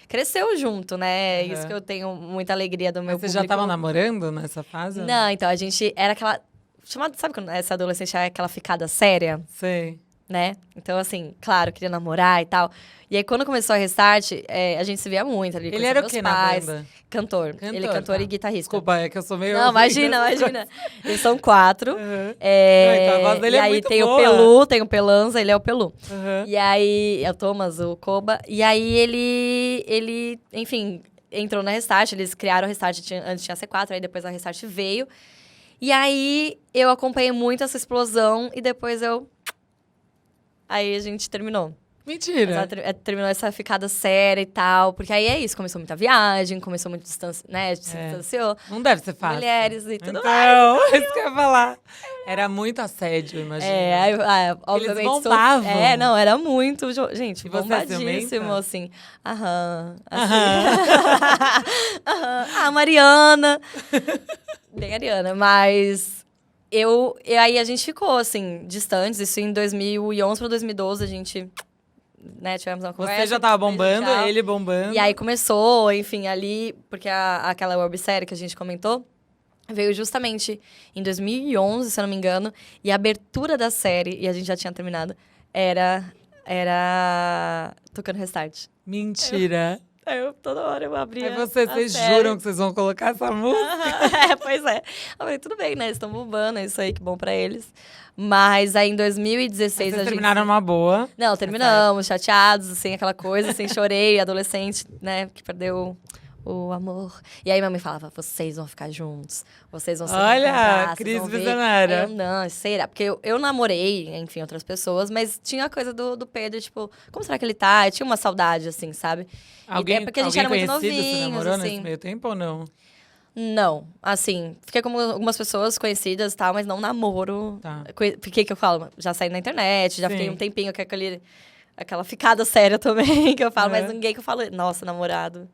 cresceu junto, né? Uhum. Isso que eu tenho muita alegria do meu Mas vocês público. já estavam namorando nessa fase? Não, então, a gente era aquela... Sabe quando essa adolescente é aquela ficada séria, Sei. né? Então, assim, claro, queria namorar e tal. E aí, quando começou a Restart, a gente se via muito ali. Ele conhecia era o meus quê pais. na banda? Cantor. Ele é cantor tá. e guitarrista. Desculpa, é que eu sou meio... Não, imagina. Eles são 4. Uhum. É, Não, então a voz dele e é aí muito tem boa. o Pelu, tem o Pelanza, ele é o Pelu. Uhum. E aí, é o Thomas, o Koba. E aí ele, enfim, entrou na Restart. Eles criaram a Restart, antes tinha C4, aí depois a Restart veio. E aí, eu acompanhei muito essa explosão e depois aí a gente terminou. Mentira. Terminou essa ficada séria e tal. Porque aí é isso, começou muita viagem, começou muito distância, né? Se distanciou. Não deve ser fácil. Mulheres e tudo mais. Então, isso que eu ia falar. Era muito assédio, imagina. Obviamente... bombavam. Não, era muito... Gente, E você é bombadíssimo, ciumenta? assim. Aham. Mariana. Bem Ariana, mas... aí a gente ficou, assim, distantes. Isso em 2011 para 2012, a gente... Né, tivemos uma conversa. Você já tava bombando, tchau. ele bombando. E aí começou, enfim, ali... Porque aquela websérie que a gente comentou veio justamente em 2011, se eu não me engano. E a abertura da série, e a gente já tinha terminado, era tocando Restart. Mentira. Toda hora eu abria. Aí vocês juram que vocês vão colocar essa música? Pois é. Eu falei, tudo bem, né? Eles estão bombando, é isso aí, que bom pra eles. Mas aí em 2016 Vocês terminaram numa boa. Não, terminamos, chateados, assim, aquela coisa, assim, chorei, adolescente, né, que perdeu o amor. E aí minha mãe falava, vocês vão ficar juntos, vocês vão se Olha, reencontrar, vocês Cris vão ver. visionária. Aí eu, não, será? Porque eu namorei, enfim, outras pessoas, mas tinha a coisa do Pedro, tipo, como será que ele tá? Eu tinha uma saudade, assim, sabe? Alguém, porque a gente alguém era muito conhecido você novinhos, namorou assim. nesse meio tempo ou não? Não, assim, fiquei com algumas pessoas conhecidas e tal, mas não namoro. Tá. Fiquei que eu falo, já saí na internet, já Sim. fiquei um tempinho com aquela ficada séria também, que eu falo, É. mas ninguém que eu falo, nossa, namorado.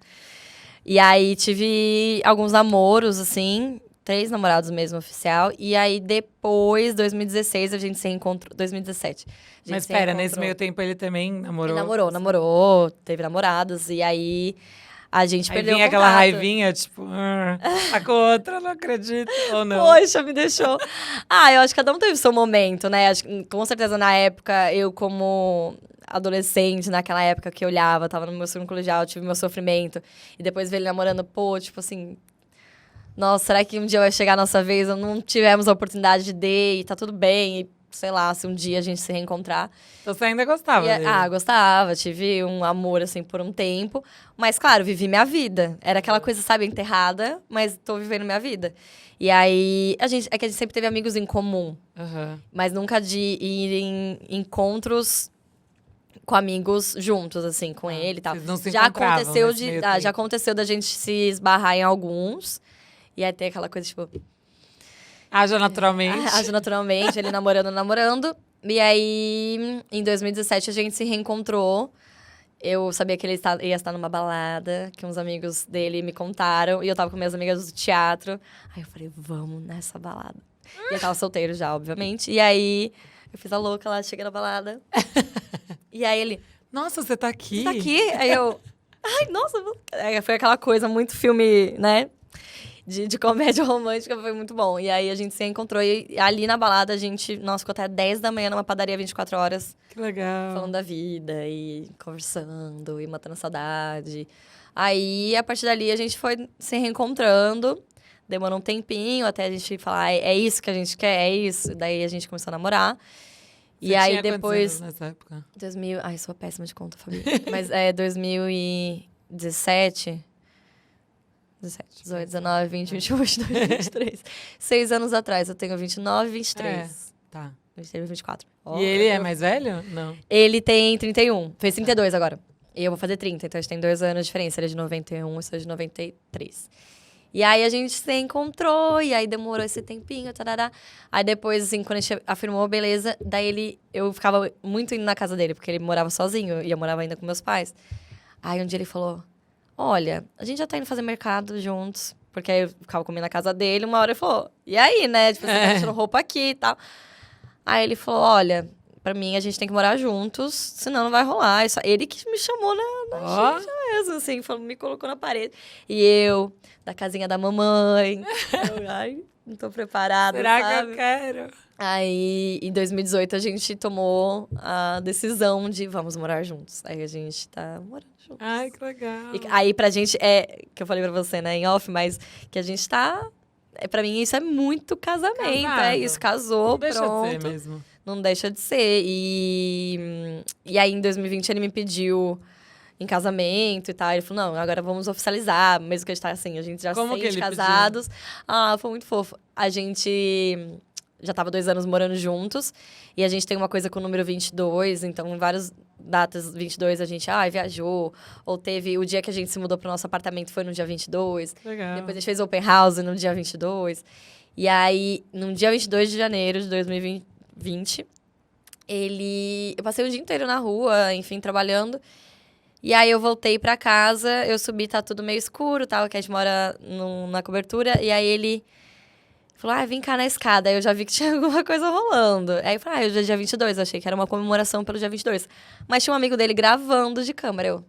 E aí tive alguns namoros, assim, 3 namorados mesmo, oficial. E aí depois, 2016, a gente se reencontrou. 2017. Mas espera, nesse meio tempo ele também namorou? Ele namorou, teve namorados, e aí a gente Aí perdeu o vinha aquela contato. raivinha, tipo, tá com outra, não acredito, ou não? Poxa, me deixou. Eu acho que cada um teve seu momento, né? Acho que, com certeza, na época, eu como adolescente, naquela época que eu olhava, tava no meu segundo colegial, tive meu sofrimento. E depois ver ele namorando, tipo assim... Nossa, será que um dia vai chegar a nossa vez? Não tivemos a oportunidade de e tá tudo bem. E, sei lá, se um dia a gente se reencontrar. Então você ainda gostava dele? Gostava. Tive um amor, assim, por um tempo. Mas, claro, vivi minha vida. Era aquela coisa, sabe, enterrada, mas tô vivendo minha vida. E aí, é que a gente sempre teve amigos em comum. Uhum. Mas nunca de ir em encontros com amigos juntos, assim, com ele e tal. Vocês não se Já encontravam aconteceu nesse meio já tempo? aconteceu da gente se esbarrar em alguns. E aí tem aquela coisa, tipo... Haja naturalmente. Age naturalmente, ele namorando. E aí, em 2017, a gente se reencontrou. Eu sabia que ele ia estar numa balada, que uns amigos dele me contaram. E eu tava com minhas amigas do teatro. Aí eu falei, vamos nessa balada. E eu tava solteiro já, obviamente. E aí, eu fiz a louca lá, cheguei na balada. E aí ele, Nossa, você tá aqui? você tá aqui? Aí eu, Ai, nossa, foi aquela coisa muito filme, né? De comédia romântica, foi muito bom. E aí a gente se encontrou e ali na balada a gente, nossa, ficou até 10 da manhã numa padaria 24 horas. Que legal. Falando da vida e conversando e matando a saudade. Aí, a partir dali, a gente foi se reencontrando. Demorou um tempinho até a gente falar, é isso que a gente quer, é isso. Daí a gente começou a namorar. E Você aí tinha quantos depois. anos nessa época? 2000. Ai, sou péssima de conta, Fabi. Mas é 2017. 17, 18, 19, 20, 21, 22, 23. 6 anos atrás, eu tenho 29, 23. Tá. 23, 24. E ele é mais velho? Não. Ele tem 31. Fez 32 agora. E eu vou fazer 30, então a gente tem 2 anos de diferença. Ele é de 91, eu sou de 93. E aí a gente se encontrou, e aí demorou esse tempinho, tarará. Aí depois, assim, quando a gente afirmou, beleza, daí eu ficava muito indo na casa dele, porque ele morava sozinho, e eu morava ainda com meus pais. Aí um dia ele falou, olha, a gente já tá indo fazer mercado juntos, porque aí eu ficava comendo na casa dele, uma hora ele falou, e aí, né, tipo, você tá tirando roupa aqui e tal. Aí ele falou, olha, pra mim a gente tem que morar juntos, senão não vai rolar. Isso, ele que me chamou na Ó. xincha mesmo, assim, falou, me colocou na parede. E eu, da casinha da mamãe, eu, ai, não tô preparada, Será sabe? que eu quero? Aí, em 2018, a gente tomou a decisão de vamos morar juntos. Aí a gente tá morando juntos. Ai, que legal. E aí, pra gente, que eu falei pra você, né, em off, mas que a gente tá... pra mim, isso é muito casamento, Casado. é isso, casou, Não deixa pronto. de ser mesmo. Não deixa de ser. E aí, em 2020, ele me pediu em casamento e tal. Ele falou, não, agora vamos oficializar, mesmo que a gente tá assim, a gente já Como que sente ele casados. Ah, foi muito fofo. A gente já tava 2 anos morando juntos. E a gente tem uma coisa com o número 22. Então, em várias datas 22, a gente viajou. Ou teve o dia que a gente se mudou pro nosso apartamento, foi no dia 22. Legal. Depois a gente fez open house no dia 22. E aí, no dia 22 de janeiro de 2020, eu passei o dia inteiro na rua, enfim, trabalhando. E aí eu voltei pra casa, eu subi, tá tudo meio escuro, tal, que a gente mora na cobertura. E aí ele falou, vem cá na escada. Aí eu já vi que tinha alguma coisa rolando. Aí eu falei, hoje é dia 22, eu achei que era uma comemoração pelo dia 22. Mas tinha um amigo dele gravando de câmera,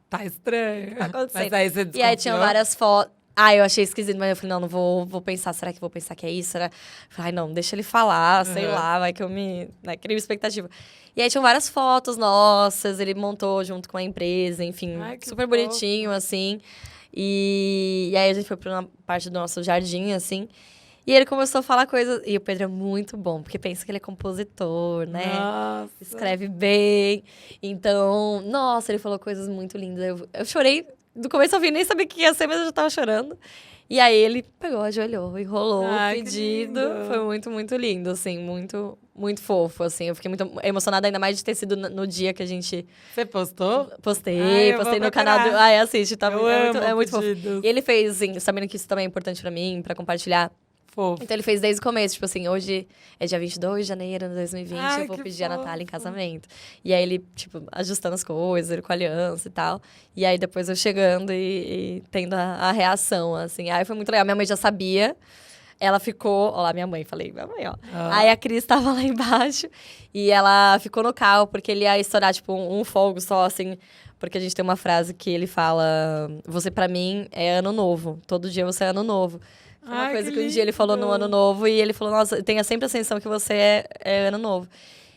Tá estranho. Tá acontecendo. Mas aí você E aí tinha desconfiou? várias fotos. Eu achei esquisito, mas eu falei, não vou pensar, será que vou pensar que é isso? Será? Eu falei, não, deixa ele falar, sei Uhum. lá, vai que eu crio expectativa. E aí tinham várias fotos nossas, ele montou junto com a empresa, enfim, Ai, que super fofo. bonitinho, assim. E aí a gente foi pra uma parte do nosso jardim, assim. E ele começou a falar coisas. E o Pedro é muito bom, porque pensa que ele é compositor, né? Nossa. Escreve bem. Então, nossa, ele falou coisas muito lindas. Eu chorei do começo ao fim, nem sabia o que ia ser, mas eu já tava chorando. E aí ele pegou, ajoelhou, enrolou Ai, o que pedido. lindo. Foi muito, muito lindo, assim, muito, muito fofo, assim. Eu fiquei muito emocionada, ainda mais de ter sido no dia que a gente Você postou? postei, Ai, eu postei vou no canal do. procurar. Assiste, tá? Eu É amo muito fofo. pedidos. E ele fez, assim, sabendo que isso também é importante pra mim, pra compartilhar. Fofo. Então ele fez desde o começo, tipo assim, hoje é dia 22 de janeiro de 2020, Ai, eu vou que pedir a Natália em fofo. casamento. E aí ele, tipo, ajustando as coisas, ele com a aliança e tal. E aí depois eu chegando e tendo a reação, assim. Aí foi muito legal. Minha mãe já sabia. Ela ficou... Ó lá, minha mãe, falei, minha mãe, ó. Ah. Aí a Cris tava lá embaixo e ela ficou no carro, porque ele ia estourar, tipo, um fogo só, assim... Porque a gente tem uma frase que ele fala... Você, pra mim, é ano novo. Todo dia você é ano novo. Foi uma Ai, coisa que que um dia ele falou no lindo. ano novo e ele falou, nossa, tenha sempre a sensação que você é ano novo.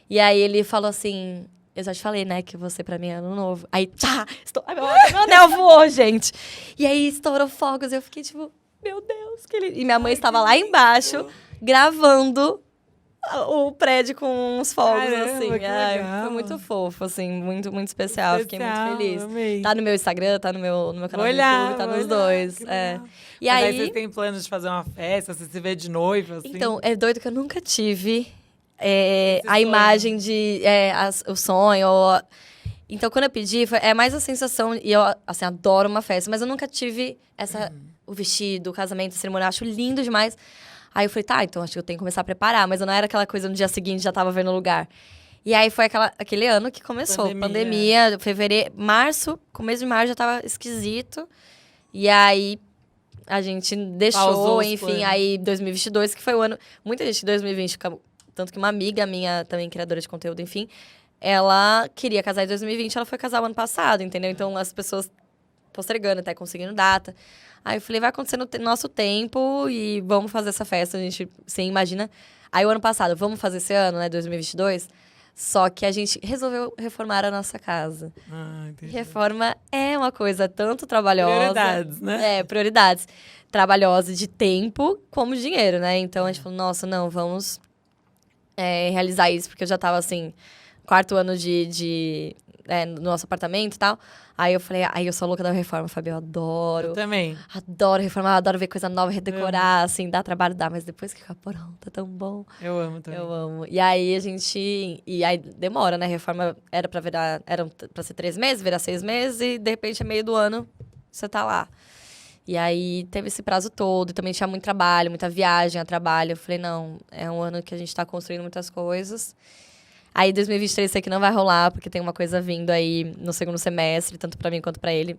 E aí ele falou assim, eu já te falei, né, que você pra mim é ano novo. Aí, ai, meu anel voou, gente. E aí estourou fogos e eu fiquei tipo, meu Deus, que lindo. E minha mãe estava lá embaixo, gravando o prédio com uns fogos, Caramba, assim. que legal. Foi muito fofo, assim, muito, muito especial. Fiquei muito Especial, feliz. amei. Tá no meu Instagram, tá no meu canal Vou do olhar, YouTube, tá vou nos olhar, dois. que É. legal. E Mas aí, vocês têm planos de fazer uma festa? Você se vê de noiva, assim? então, é doido que eu nunca tive Esse a sonho. imagem de o sonho. Então, quando eu pedi, é mais a sensação. E eu, assim, adoro uma festa, mas eu nunca tive o vestido, o casamento, a cerimônia. Eu acho lindo demais. Aí eu falei, tá, então acho que eu tenho que começar a preparar. Mas eu não era aquela coisa no dia seguinte, já tava vendo o lugar. E aí foi aquele ano que começou. Pandemia, fevereiro, março, começo de março já tava esquisito. E aí a gente deixou, Pausou os enfim, planos. aí 2022, que foi o ano. Muita gente em 2020, tanto que uma amiga minha, também criadora de conteúdo, enfim, ela queria casar em 2020, ela foi casar o ano passado, entendeu? Então, as pessoas postergando, até conseguindo data. Aí eu falei, vai acontecer no nosso tempo e vamos fazer essa festa. A gente, sim, imagina. Aí o ano passado, vamos fazer esse ano, né, 2022? Só que a gente resolveu reformar a nossa casa. Entendi. Reforma é uma coisa tanto trabalhosa... Prioridades, né? Prioridades. Trabalhosa de tempo como de dinheiro, né? Então, a gente falou, nossa, não, vamos realizar isso. Porque eu já tava, assim, 4º ano no nosso apartamento e tal. Aí eu falei, eu sou louca da reforma, Fabio, eu adoro. Eu também. Adoro reformar, adoro ver coisa nova, redecorar, assim, dá trabalho, dá. Mas depois que fica pronta, tão bom. Eu amo também. Eu amo. E aí E aí demora, né? Reforma era pra ser 3 meses, virar 6 meses. E de repente, é meio do ano, você tá lá. E aí teve esse prazo todo. E também tinha muito trabalho, muita viagem a trabalho. Eu falei, não, é um ano que a gente tá construindo muitas coisas. Aí, 2023, sei que não vai rolar, porque tem uma coisa vindo aí no segundo semestre, tanto pra mim quanto pra ele.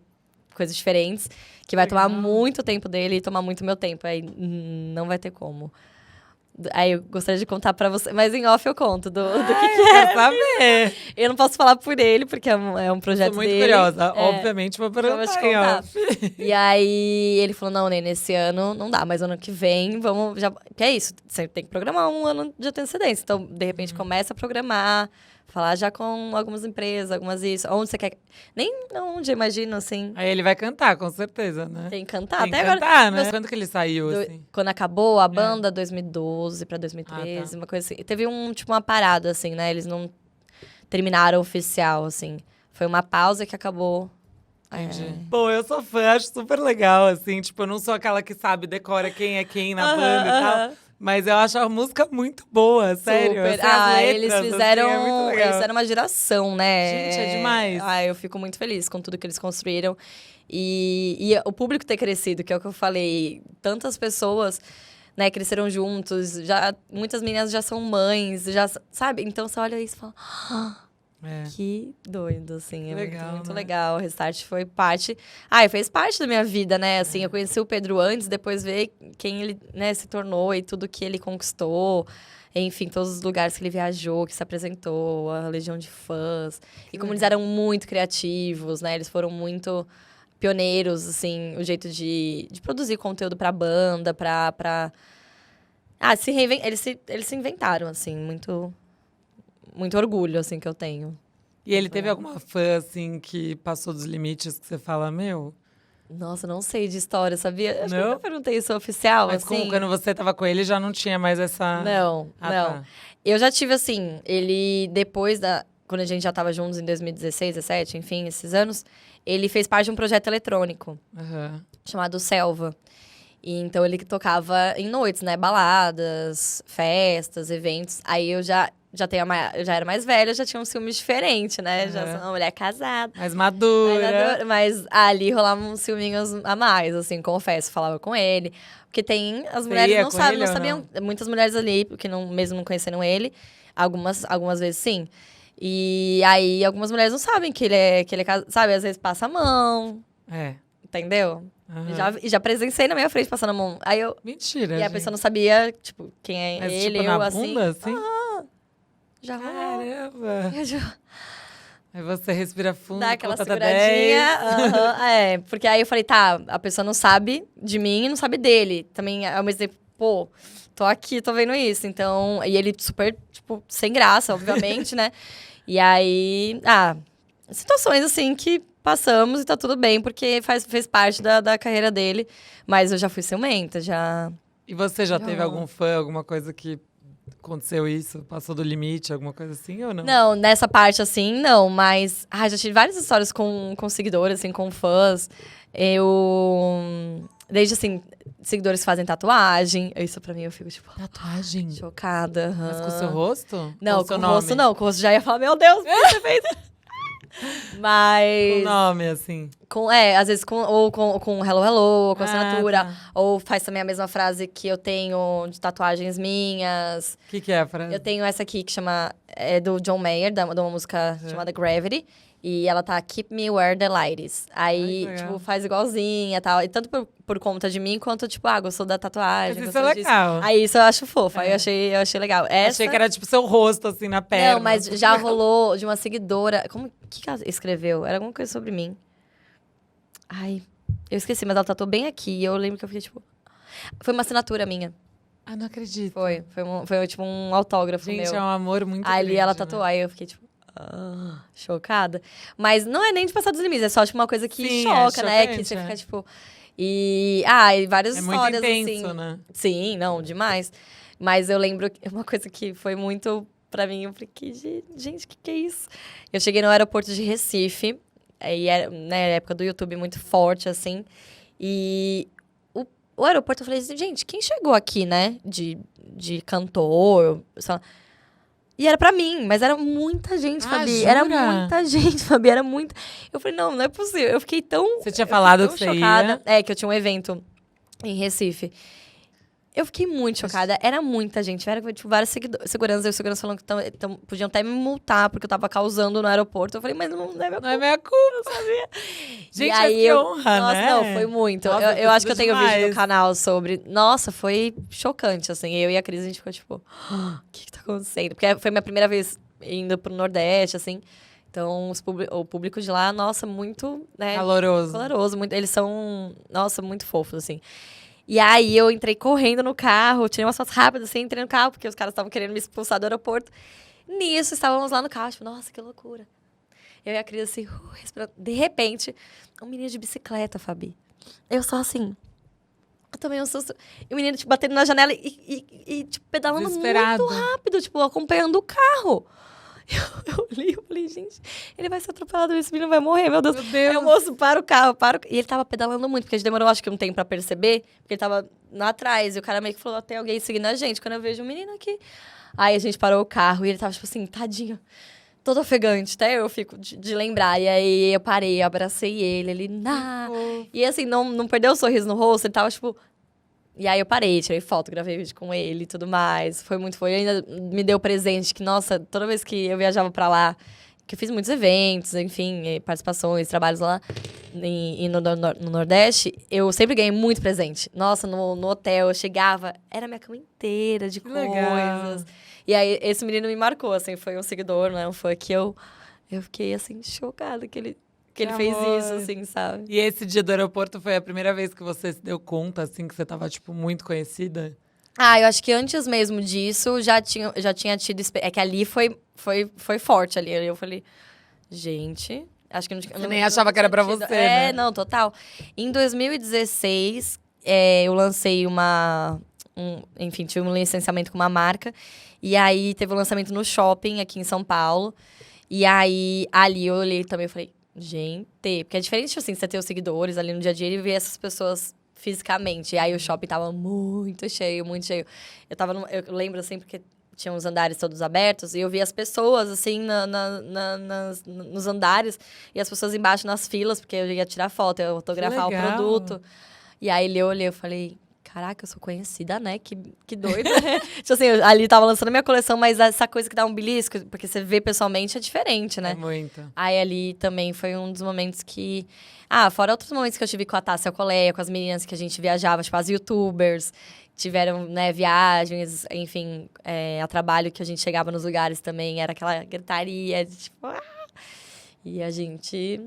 Coisas diferentes, que vai tomar muito tempo dele e tomar muito meu tempo. Aí, não vai ter como. Aí, eu gostaria de contar pra você, mas em off eu conto do que é. Quer saber? Eu não posso falar por ele, porque é um projeto Sou muito dele. curiosa. Obviamente, vou Eu vou te perguntar em contar. off. E aí, ele falou, não, Nene, esse ano não dá, mas ano que vem, vamos... Que é isso, você tem que programar um ano de antecedência. Então, de repente, começa a programar, falar já com algumas empresas, algumas isso. Onde você quer... Nem onde, imagino, assim. Aí ele vai cantar, com certeza, né? Tem que cantar. Tem que Até cantar, agora... né? Quando que ele saiu, assim? Quando acabou a banda, 2012 pra 2013, uma coisa assim. E teve uma parada, assim, né? Eles não terminaram oficial, assim. Foi uma pausa que acabou... Entendi. Pô, eu sou fã, acho super legal, assim. Tipo, eu não sou aquela que sabe, decora quem é quem na banda e tal. Mas eu acho a música muito boa, sério. Super. Assim, as letras, Eles assim, fizeram... é muito legal. Eles fizeram uma geração, né? Gente, é demais. Eu fico muito feliz com tudo que eles construíram. E o público ter crescido, que é o que eu falei. Tantas pessoas, né, cresceram juntos. Muitas meninas já são mães, já, sabe? Então, você olha isso e fala... Que doido, assim. É legal, muito né? legal. O Restart foi parte... fez parte da minha vida, né? Assim, eu conheci o Pedro antes, depois ver quem ele, né, se tornou e tudo que ele conquistou. Enfim, todos os lugares que ele viajou, que se apresentou, a legião de fãs. E como eles eram muito criativos, né? Eles foram muito pioneiros, assim, o jeito de produzir conteúdo pra banda, pra... Eles se inventaram, assim, muito orgulho, assim, que eu tenho. E ele teve alguma fã, assim, que passou dos limites que você fala, meu... Nossa, não sei de história, sabia? Acho que eu Não? nunca perguntei isso oficial, Mas assim. quando você tava com ele, já não tinha mais essa... Não. Tá. Eu já tive, assim, ele depois quando a gente já tava juntos em 2016, 2017, enfim, esses anos, ele fez parte de um projeto eletrônico chamado Selva. E então ele tocava em noites, né? Baladas, festas, eventos. Aí eu já era mais velha, já tinha um ciúme diferente, né? Já sou uma mulher casada. Mais madura. Mas ali rolavam uns ciúminhos a mais, assim, confesso. Falava com ele. Porque tem... As mulheres ia não com sabem, ele não ou sabiam... Muitas mulheres ali, que mesmo não conheceram ele. Algumas vezes, sim. E aí, algumas mulheres não sabem que ele é casado. Sabe? Às vezes passa a mão. Entendeu? Já presenciei na minha frente passando a mão. Aí eu... Mentira, E a pessoa não sabia, tipo, quem é Mas, ele, tipo, eu, na assim. bunda, assim? Já rolou. Caramba! Aí você respira fundo, Dá aquela conta até seguradinha. 10. Porque aí eu falei, tá, a pessoa não sabe de mim e não sabe dele. Também, ao mesmo tempo, pô, tô aqui, tô vendo isso. Então, e ele super, tipo, sem graça, obviamente, né? E aí, situações assim que passamos e tá tudo bem, porque fez parte da carreira dele. Mas eu já fui ciumenta, já... E você já teve Não. algum fã, alguma coisa que aconteceu isso? Passou do limite, alguma coisa assim ou não? Não, nessa parte, assim, não. Mas, já tive várias histórias com seguidores, assim, com fãs. Desde, assim, seguidores que fazem tatuagem. Isso, pra mim, eu fico, tipo... Tatuagem? Chocada. Mas com o seu rosto? Não, com o seu com o rosto nome? não. Com o rosto já ia falar, meu Deus, o que você fez? Mas... Com o nome, assim. Às vezes com Hello Hello, com assinatura. Tá. Ou faz também a mesma frase que eu tenho de tatuagens minhas. O que é a frase? Eu tenho essa aqui que chama... É do John Mayer, de uma música chamada Gravity. E ela tá Keep Me Where the Light Is. Aí, Ai, que legal. tipo, faz igualzinha e tal. E tanto por conta de mim, quanto, tipo, gostou da tatuagem. Mas isso é gostou disso. legal. Aí isso eu acho fofo. Aí eu achei legal. Achei que era tipo seu rosto, assim, na perna. Não, mas já rolou de uma seguidora. Que ela escreveu? Era alguma coisa sobre mim. Ai, eu esqueci, mas ela tatuou bem aqui. E eu lembro que eu fiquei, tipo... Foi uma assinatura minha. Ah, não acredito. Foi tipo, um autógrafo Gente, meu. é um amor muito Aí grande, ela né? tatuou, aí eu fiquei, tipo... chocada. Mas não é nem de passar dos limites, é só, tipo, uma coisa que Sim, choca, é né? chocante, Que você é. fica, tipo... E várias É muito histórias, intenso, assim. né? Sim, não, demais. Mas eu lembro uma coisa que foi muito pra mim. Eu falei, gente, que é isso? Eu cheguei no aeroporto de Recife. E era, né, época do YouTube muito forte, assim. E o aeroporto, eu falei assim, gente, quem chegou aqui, né? De cantor, sei lá. E era pra mim, mas era muita gente, Ah, Fabi. Era jura? muita gente, Fabi. Era muita... Eu falei, não é possível. Eu fiquei tão... Você tinha eu fiquei falado tão que você chocada. ia. É, que eu tinha um evento em Recife. Eu fiquei muito chocada. Era muita gente. Era, tipo, vários seguranças. E os seguranças falando que podiam até me multar porque eu tava causando no aeroporto. Eu falei, mas não é minha Não culpa. é minha culpa. E Gente, mas aí que honra, nossa, né? não, foi muito. Nossa, eu acho que eu tudo tenho vídeo demais. no canal sobre... Nossa, foi chocante, assim. Eu e a Cris, a gente ficou tipo... O que tá acontecendo? Porque foi minha primeira vez indo pro Nordeste, assim. Então, o público de lá, nossa, muito... né, Caloroso. caloroso. Muito, eles são, nossa, muito fofos, assim. E aí, eu entrei correndo no carro. Tirei umas fotos rápidas, assim. Entrei no carro, porque os caras estavam querendo me expulsar do aeroporto. Nisso, estávamos lá no carro. Tipo, nossa, que loucura. Eu e a Cris, assim, respirando. De repente, um menino de bicicleta, Fabi. Eu só assim... Eu tomei um susto. E o menino, tipo, batendo na janela e tipo, pedalando Desesperado. muito rápido, tipo, acompanhando o carro. Eu olhei e falei, gente, ele vai ser atropelado, esse menino vai morrer, meu Deus. Meu Deus. Aí o moço, para o carro. E ele tava pedalando muito, porque a gente demorou, acho que um tempo pra perceber, porque ele tava lá atrás. E o cara meio que falou, tem alguém seguindo a gente. Quando eu vejo um menino aqui... Aí a gente parou o carro e ele tava, tipo assim, tadinho. Todo ofegante, até eu fico de lembrar. E aí eu parei, eu abracei ele, E assim, não perdeu o sorriso no rosto, ele tava tipo... E aí eu parei, tirei foto, gravei vídeo com ele e tudo mais. Foi muito, ainda me deu presente que, nossa, toda vez que eu viajava pra lá, que eu fiz muitos eventos, enfim, participações, trabalhos lá e no Nordeste, eu sempre ganhei muito presente. Nossa, no hotel, eu chegava, era a minha cama inteira de coisas. legal. E aí, esse menino me marcou, assim, foi um seguidor, né? Um fã que eu fiquei, assim, chocada que ele fez amor. isso, assim, sabe? E esse dia do aeroporto foi a primeira vez que você se deu conta, assim, que você tava, tipo, muito conhecida? Ah, eu acho que antes mesmo disso, já tinha tido... É que ali foi forte, ali. Eu falei, gente... Acho que Você nem achava que era pra você, né? É, não, total. Em 2016, eu lancei enfim, tive um licenciamento com uma marca. E aí, teve o lançamento no shopping, aqui em São Paulo. E aí, ali eu olhei também e falei, gente... Porque é diferente, assim, você ter os seguidores ali no dia a dia e ver essas pessoas fisicamente. E aí, o shopping tava muito cheio, muito cheio. Eu lembro, assim, porque tinha os andares todos abertos. E eu via as pessoas, assim, nos andares. E as pessoas embaixo nas filas, porque eu ia tirar foto, eu ia autografar o legal. produto. E aí, eu olhei, eu falei... Caraca, eu sou conhecida, né? Que doida. Tipo assim, ali tava lançando minha coleção, mas essa coisa que dá um belisco, porque você vê pessoalmente, é diferente, né? É muito. Aí ali também foi um dos momentos que... fora outros momentos que eu tive com a Tássia Coleia, com as meninas que a gente viajava, tipo, as youtubers. Tiveram, né, viagens, enfim, a trabalho que a gente chegava nos lugares também. Era aquela gritaria, tipo... E a gente...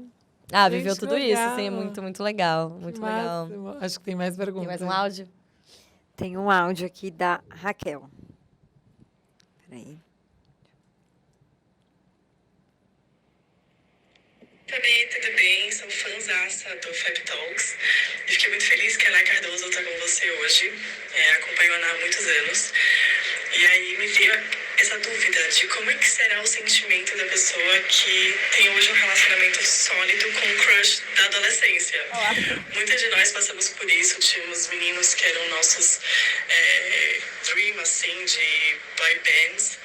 viveu Gente, tudo legal. isso, assim, é muito, muito legal. Muito legal. Máximo. Acho que tem mais perguntas. Tem mais um áudio? Tem um áudio aqui da Raquel. Peraí. Também, tudo bem? Sou fãzaça do Fab Talks. E fiquei muito feliz que a Ana Cardoso está com você hoje. Acompanho a Ana há muitos anos. E aí me veio essa dúvida de como é que será o sentimento da pessoa que tem hoje um relacionamento sólido com o crush da adolescência. Muitas de nós passamos por isso. Tínhamos meninos que eram nossos dream, assim, de boy bands.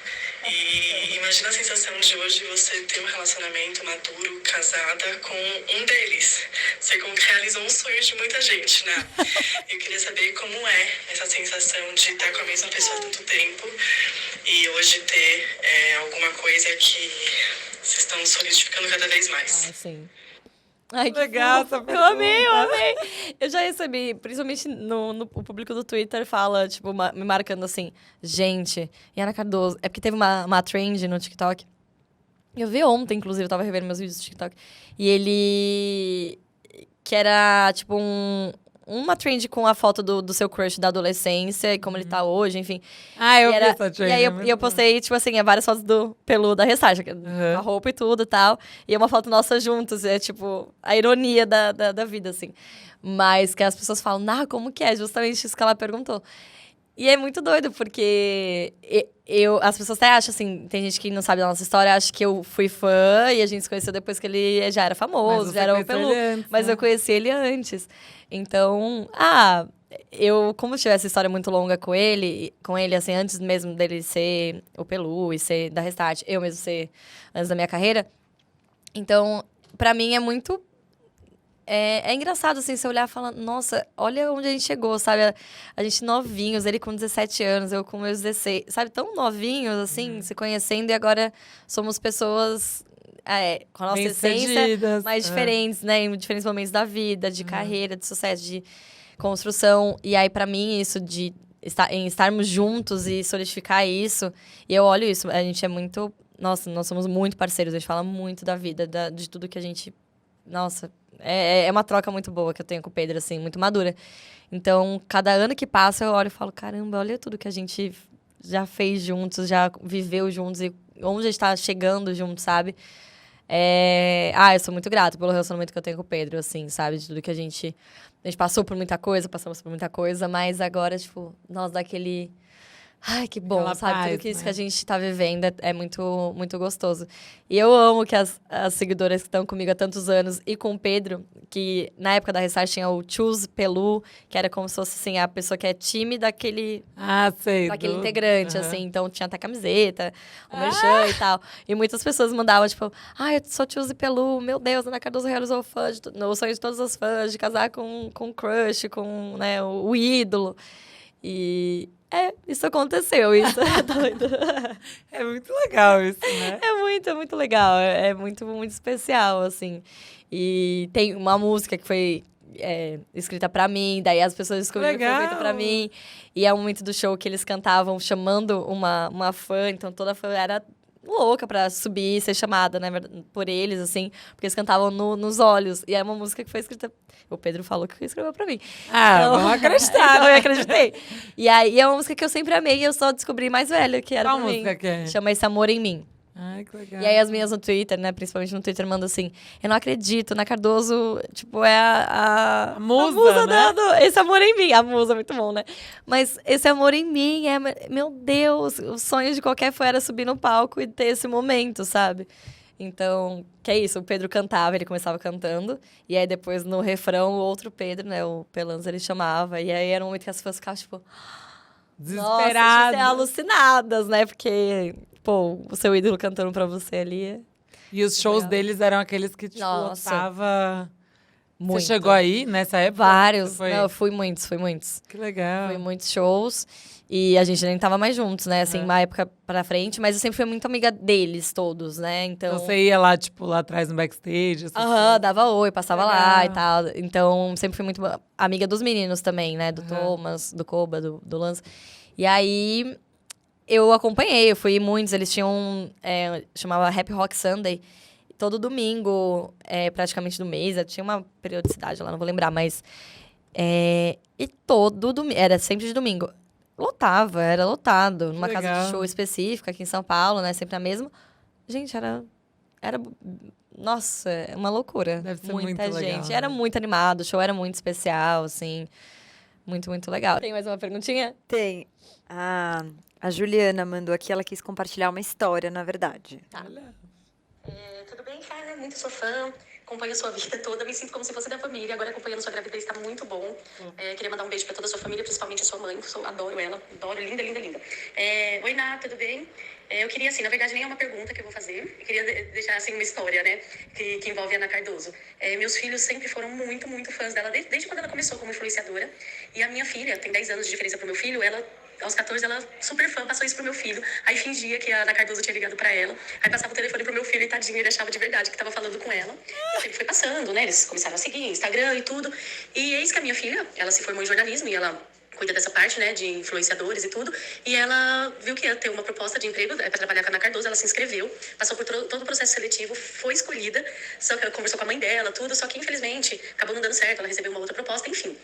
E imagina a sensação de hoje você ter um relacionamento maduro, casada com um deles. Você como que realizou um sonho de muita gente, né? Eu queria saber como é essa sensação de estar com a mesma pessoa há tanto tempo e hoje ter alguma coisa que Vocês estão solidificando cada vez mais. Ah, sim. Ai, que Legal fofo. essa Eu amei, eu pergunta. amei. Eu já recebi, principalmente o público do Twitter fala, tipo, me marcando assim, gente, Yana Cardoso. É porque teve uma trend no TikTok. Eu vi ontem, inclusive, eu tava revendo meus vídeos do TikTok. E ele... Que era, tipo, uma trend com a foto do seu crush da adolescência e como ele tá hoje, enfim. Ah, eu E vi essa trend. E aí é eu muito postei, tipo assim, várias fotos do Pelu da Restart, Uhum. a roupa e tudo e tal. E é uma foto nossa juntos, é tipo a ironia da vida, assim. Mas que as pessoas falam, como que é? Justamente isso que ela perguntou. E é muito doido, porque as pessoas até acham, assim, tem gente que não sabe da nossa história, acha que eu fui fã e a gente se conheceu depois que ele já era Mas famoso, você já era o conheceu Pelu. ele antes, Mas né? eu conheci ele antes. Então, como eu tive essa história muito longa com ele, assim, antes mesmo dele ser o Pelu e ser da Restart, eu mesmo ser antes da minha carreira. Então, pra mim é muito... É engraçado, assim, você olhar e falar, nossa, olha onde a gente chegou, sabe? A gente novinhos, ele com 17 anos, eu com meus 16, sabe? Tão novinhos, assim, se conhecendo, e agora somos pessoas com a nossa essência, Bem-sucedidas. mais diferentes, né? Em diferentes momentos da vida, de carreira, de sucesso, de construção. E aí, pra mim, isso de estarmos juntos e solidificar isso, e eu olho isso, a gente é muito... Nossa, nós somos muito parceiros, a gente fala muito da vida, de tudo que a gente... Nossa, é uma troca muito boa que eu tenho com o Pedro, assim, muito madura. Então, cada ano que passa, eu olho e falo, caramba, olha tudo que a gente já fez juntos, já viveu juntos e onde a gente tá chegando juntos, sabe? Eu sou muito grata pelo relacionamento que eu tenho com o Pedro, assim, sabe? De tudo que a gente passou por muita coisa, passamos por muita coisa, mas agora, tipo, nós daquele... Ai, que bom, Aquela sabe? paz, Tudo que isso né? que a gente tá vivendo é muito, muito gostoso. E eu amo que as seguidoras que estão comigo há tantos anos e com o Pedro, que na época da Restart tinha o Choose Pelu, que era como se fosse, assim, a pessoa que é time daquele Sei. daquele integrante, Aham. assim. Então, tinha até camiseta, o merchan e tal. E muitas pessoas mandavam, tipo... eu sou Choose Pelu. Meu Deus, Ana Cardoso realizou o sonho de todos os fãs, de casar com um crush, com, né, o ídolo. E... isso aconteceu, isso é doido. É muito legal isso, né? É muito legal, é muito, muito especial, assim. E tem uma música que foi escrita pra mim, daí as pessoas descobriram que foi feita pra Legal. mim. E é um momento do show que eles cantavam chamando uma fã, então toda fã era louca pra subir e ser chamada, né, por eles, assim, porque eles cantavam nos olhos. E é uma música que foi escrita... O Pedro falou que escreveu pra mim. Vamos acreditar, Então, né? eu acreditei. E aí, é uma música que eu sempre amei e eu só descobri mais velha que era Qual pra mim. música que é? Chama Esse Amor em Mim. Ai, que legal. E aí, as minhas no Twitter, né, principalmente no Twitter, mandam assim, eu não acredito, Ana Cardoso, tipo, é a musa, né? Esse Amor em Mim. A musa, muito bom, né? Mas Esse Amor em Mim meu Deus, o sonho de qualquer fã era subir no palco e ter esse momento, sabe? Então, que é isso, o Pedro cantava, ele começava cantando, e aí depois no refrão, o outro Pedro, né, o Pelanza, ele chamava, e aí era um momento que as fãs ficavam, tipo... Desesperado. Nossa, alucinadas, né? Porque, pô, o seu ídolo cantando pra você ali. E os shows Legal. deles eram aqueles que, tipo, Nossa. lotava... Muito. Você chegou aí nessa época? Vários. Você foi... Não, eu fui muitos. Que legal. Fui muitos shows. E a gente nem tava mais juntos, né? Assim, Uhum. uma época pra frente. Mas eu sempre fui muito amiga deles todos, né? Então... Você ia lá, tipo, lá atrás no backstage? essas Aham, coisas? dava oi, passava lá Legal. e tal. Então, sempre fui muito amiga dos meninos também, né? Do Uhum. Thomas, do Koba, do Lance. E aí, eu acompanhei, eu fui em muitos. Eles tinham, chamava Happy Rock Sunday. Todo domingo, praticamente do mês. Tinha uma periodicidade lá, não vou lembrar, mas... e todo domingo, era sempre de domingo. Lotava, era lotado. Numa casa legal. de show específica aqui em São Paulo, né? Sempre a mesma. Gente, era nossa, é uma loucura. Deve ser Muita muito legal, gente. né? Era muito animado, o show era muito especial, assim. Muito, muito legal. Tem mais uma perguntinha? Tem. A Juliana mandou aqui, ela quis compartilhar uma história, na verdade. Olha. Tudo bem, cara? Muito sou fã. Acompanho a sua vida toda. Me sinto como se fosse da família. Agora acompanhando sua gravidez, está muito bom. Queria mandar um beijo para toda a sua família, principalmente a sua mãe. Adoro ela. Adoro. Linda, linda, linda. Oi, Ná, tudo bem? Eu queria, assim, na verdade, nem é uma pergunta que eu vou fazer. Eu queria deixar, assim, uma história, né? Que envolve a Ana Cardoso. Meus filhos sempre foram muito, muito fãs dela, desde quando ela começou como influenciadora. E a minha filha, tem 10 anos de diferença pro meu filho, ela... Aos 14, ela, super fã, passou isso pro meu filho. Aí fingia que a Ana Cardoso tinha ligado pra ela. Aí passava o telefone pro meu filho e tadinho, ele achava de verdade que tava falando com ela. E o tempo foi passando, né? Eles começaram a seguir Instagram e tudo. E eis que a minha filha, ela se formou em jornalismo e ela cuida dessa parte, né, de influenciadores e tudo. E ela viu que ia ter uma proposta de emprego para trabalhar com a Ana Cardoso, ela se inscreveu, passou por todo o processo seletivo, foi escolhida, só que ela conversou com a mãe dela, tudo, só que infelizmente acabou não dando certo, ela recebeu uma outra proposta, enfim.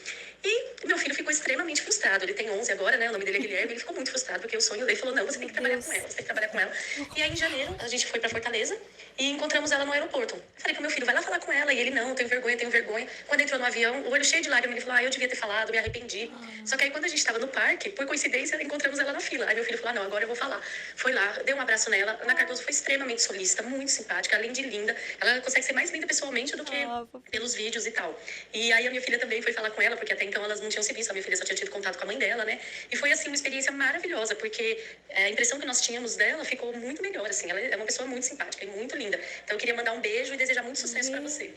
E meu filho ficou extremamente frustrado, ele tem 11 agora, né, o nome dele é Guilherme, ele ficou muito frustrado, porque o sonho dele falou, não, você tem que trabalhar com ela, você tem que trabalhar com ela. E aí, em janeiro, a gente foi pra Fortaleza e encontramos ela no aeroporto. Eu falei pro meu filho, vai lá falar com ela, e ele, não, tenho vergonha, tenho vergonha. Quando entrou no avião, o olho cheio de lágrimas, ele falou, eu devia ter falado, me arrependi. Só que aí, quando a gente tava no parque, por coincidência, encontramos ela na fila. Aí meu filho falou, não, agora eu vou falar. Foi lá, deu um abraço nela. Ana Cardoso foi extremamente solícita, muito simpática, além de linda. Ela consegue ser mais linda pessoalmente do que pelos vídeos e tal. E aí a minha filha também foi falar com ela, porque até então elas não tinham se visto. A minha filha só tinha tido contato com a mãe dela, né? E foi, assim, uma experiência maravilhosa, porque a impressão que nós tínhamos dela ficou muito melhor, assim. Ela é uma pessoa muito simpática e muito linda. Então eu queria mandar um beijo e desejar muito sucesso pra você.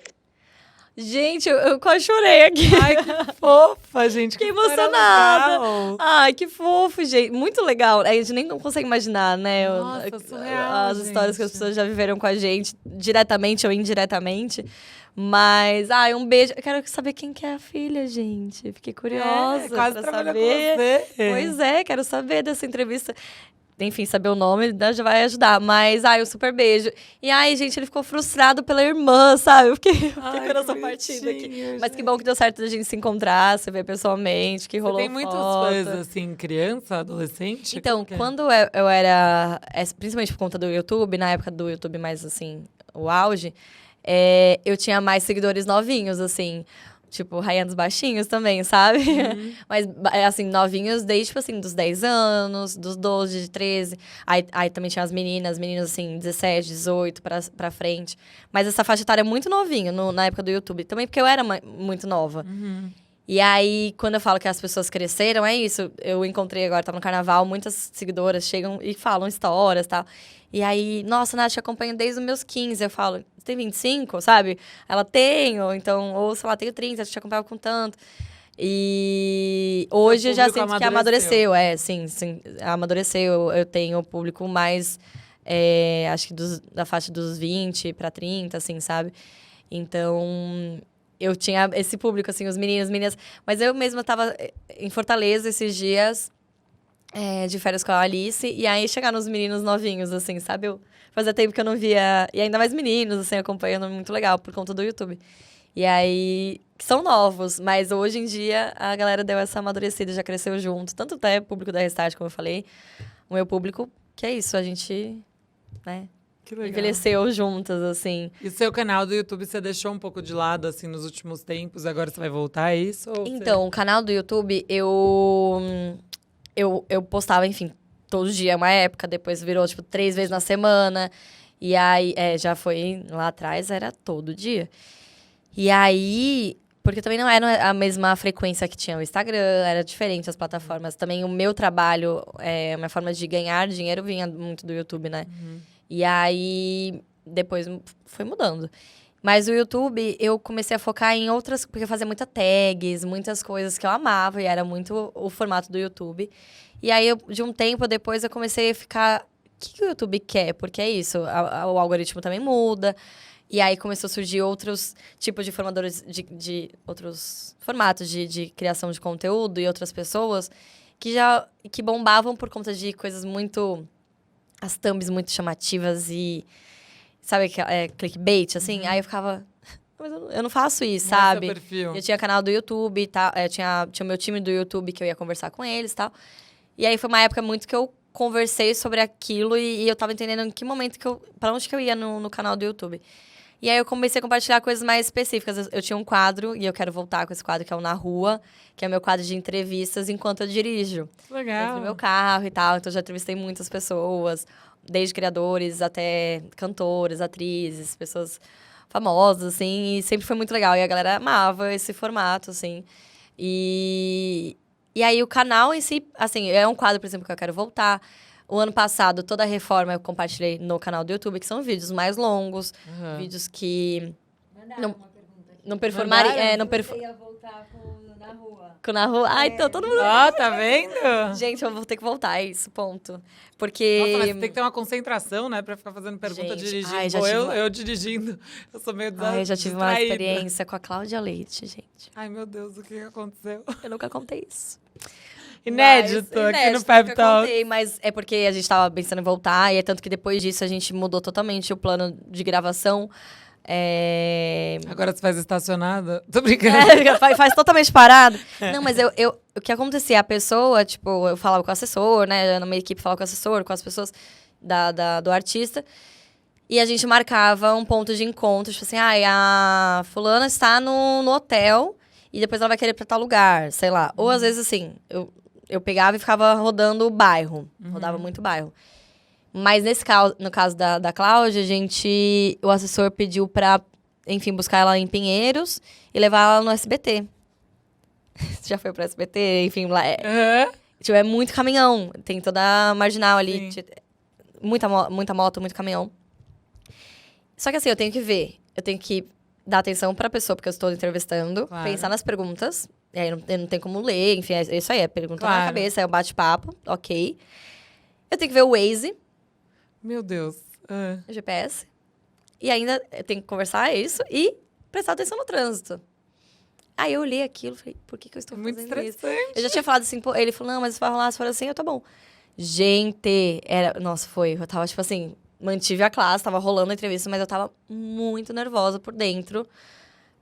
Gente, eu quase chorei aqui. Ai, que fofa, gente. Fiquei história emocionada. legal. Ai, que fofo, gente. Muito legal. A gente nem consegue imaginar, né? Nossa, surreal, as histórias que as gente. pessoas já viveram com a gente, diretamente ou indiretamente. Mas, ai, um beijo. Eu quero saber quem que é a filha, gente. Fiquei curiosa quase pra trabalhou saber. com você. Pois é, quero saber dessa entrevista. Enfim, saber o nome já vai ajudar. Mas, ai, um super beijo. E, ai, gente, ele ficou frustrado pela irmã, sabe? Eu fiquei com Ai, o coração que partido aqui. bonitinho, Mas que bom que deu certo da gente se encontrar, se ver pessoalmente, que Você rolou tem muitos foto. fãs, assim, criança, adolescente? Então, Como que é? quando eu era... Principalmente por conta do YouTube, na época do YouTube mais, assim, o auge, eu tinha mais seguidores novinhos, assim... Tipo, Rainha dos Baixinhos também, sabe? Mas, assim, novinhos desde, tipo assim, dos 10 anos, dos 12, de 13. Aí também tinha as meninas, assim, 17, 18 pra frente. Mas essa faixa etária é muito novinha na época do YouTube. Também porque eu era muito nova. E aí, quando eu falo que as pessoas cresceram, é isso. Eu encontrei agora, tava no carnaval, muitas seguidoras chegam e falam histórias e tal. E aí, nossa, Nath, eu acompanho desde os meus 15. Eu falo, você tem 25, sabe? Ela tem, ou então, ou sei lá, tenho 30, eu te acompanhava com tanto. E hoje eu já público sinto que amadureceu. Sim, amadureceu. Eu tenho o público mais, acho que da faixa dos 20 pra 30, assim, sabe? Então, eu tinha esse público, assim, os meninos, as meninas. Mas eu mesma tava em Fortaleza esses dias, de férias com a Alice. E aí, chegaram os meninos novinhos, assim, sabe? Fazia tempo que eu não via... E ainda mais meninos, assim, acompanhando. Muito legal, por conta do YouTube. E aí, que são novos. Mas hoje em dia, a galera deu essa amadurecida, já cresceu junto. Tanto até o público da Restart, como eu falei. O meu público, que é isso. A gente, né... Que legal. Envelheceu juntas, assim. E seu canal do YouTube você deixou um pouco de lado, assim, nos últimos tempos? Agora você vai voltar a isso? Ou Então, o canal do YouTube, eu postava, enfim, todo dia, uma época. Depois virou, tipo, 3 vezes na semana. E aí, já foi lá atrás, era todo dia. E aí, porque também não era a mesma frequência que tinha o Instagram, era diferente as plataformas. Também o meu trabalho, a minha forma de ganhar dinheiro vinha muito do YouTube, né? E aí, depois foi mudando. Mas o YouTube, eu comecei a focar em outras... Porque eu fazia muita tags, muitas coisas que eu amava. E era muito o formato do YouTube. E aí, de um tempo depois, eu comecei a ficar... O que o YouTube quer? Porque é isso, o algoritmo também muda. E aí, começou a surgir outros tipos de formadores... outros formatos de criação de conteúdo e outras pessoas que bombavam por conta de coisas muito... As thumbs muito chamativas e... Sabe, clickbait, assim? Aí eu ficava... Mas eu não faço isso, não é sabe? seu perfil. Eu tinha canal do YouTube e tal. Tinha o meu time do YouTube que eu ia conversar com eles e tal. E aí foi uma época muito que eu conversei sobre aquilo e eu tava entendendo em que momento pra onde que eu ia no canal do YouTube. E aí eu comecei a compartilhar coisas mais específicas. Eu tinha um quadro, e eu quero voltar com esse quadro, que é o Na Rua, que é o meu quadro de entrevistas enquanto eu dirijo. Legal. Dentro do meu carro e tal. Então, já entrevistei muitas pessoas, desde criadores até cantores, atrizes, pessoas famosas, assim. E sempre foi muito legal. E a galera amava esse formato, assim. E aí, o canal em si, assim, é um quadro, por exemplo, que eu quero voltar. O ano passado, toda a reforma eu compartilhei no canal do YouTube, que são vídeos mais longos, Aham. vídeos que Mandaram Não- uma pergunta aqui. não performariam... Mandaram? Não Você ia voltar na rua. na rua. Ai, então todo mundo... Ó, tá vendo? Gente, eu vou ter que voltar, é isso, ponto. Nossa, Porque... mas tem que ter uma concentração, né? Pra ficar fazendo pergunta Gente, dirigindo. ai, já Ou tive uma- eu dirigindo. Eu sou meio Ai, eu já tive uma distraída. experiência com a Cláudia Leite, gente. Ai, meu Deus, o que aconteceu? Eu nunca contei isso. Inédito, Mas, aqui no inédito, Pep nunca Talk. contei, mas é porque a gente tava pensando em voltar, e é tanto que depois disso a gente mudou totalmente o plano de gravação. Agora você faz estacionada? Tô brincando. Faz totalmente parado. Não, mas o que acontecia? A pessoa, tipo, eu falava com o assessor, né? Na minha equipe falava com o assessor, com as pessoas do artista. E a gente marcava um ponto de encontro, tipo assim, a fulana está no hotel e depois ela vai querer ir pra tal lugar, sei lá. Ou às vezes, assim, eu pegava e ficava rodando o bairro. Rodava muito o bairro. Mas no caso da Cláudia, o assessor pediu pra, enfim, buscar ela em Pinheiros e levar ela no SBT. Você já foi pro SBT? Enfim, lá Aham. tipo, é muito caminhão. Tem toda a marginal ali. Sim. Muita moto, muito caminhão. Só que assim, eu tenho que ver. Eu tenho que dar atenção pra pessoa, porque eu estou entrevistando. Claro. Pensar nas perguntas. E aí eu não tenho como ler. Enfim, é isso aí. É pergunta na Claro. cabeça, é o bate-papo. Ok. Eu tenho que ver o Waze, Meu Deus. Ah. o GPS. E ainda eu tenho que conversar isso e prestar atenção no trânsito. Aí eu olhei aquilo e falei, por que eu estou Muito fazendo isso? estressante. Eu já tinha falado assim, pô, ele falou, não, mas vai rolar, se for assim, eu tá bom. Gente, nossa, eu tava tipo assim, mantive a classe, tava rolando a entrevista, mas eu tava muito nervosa por dentro.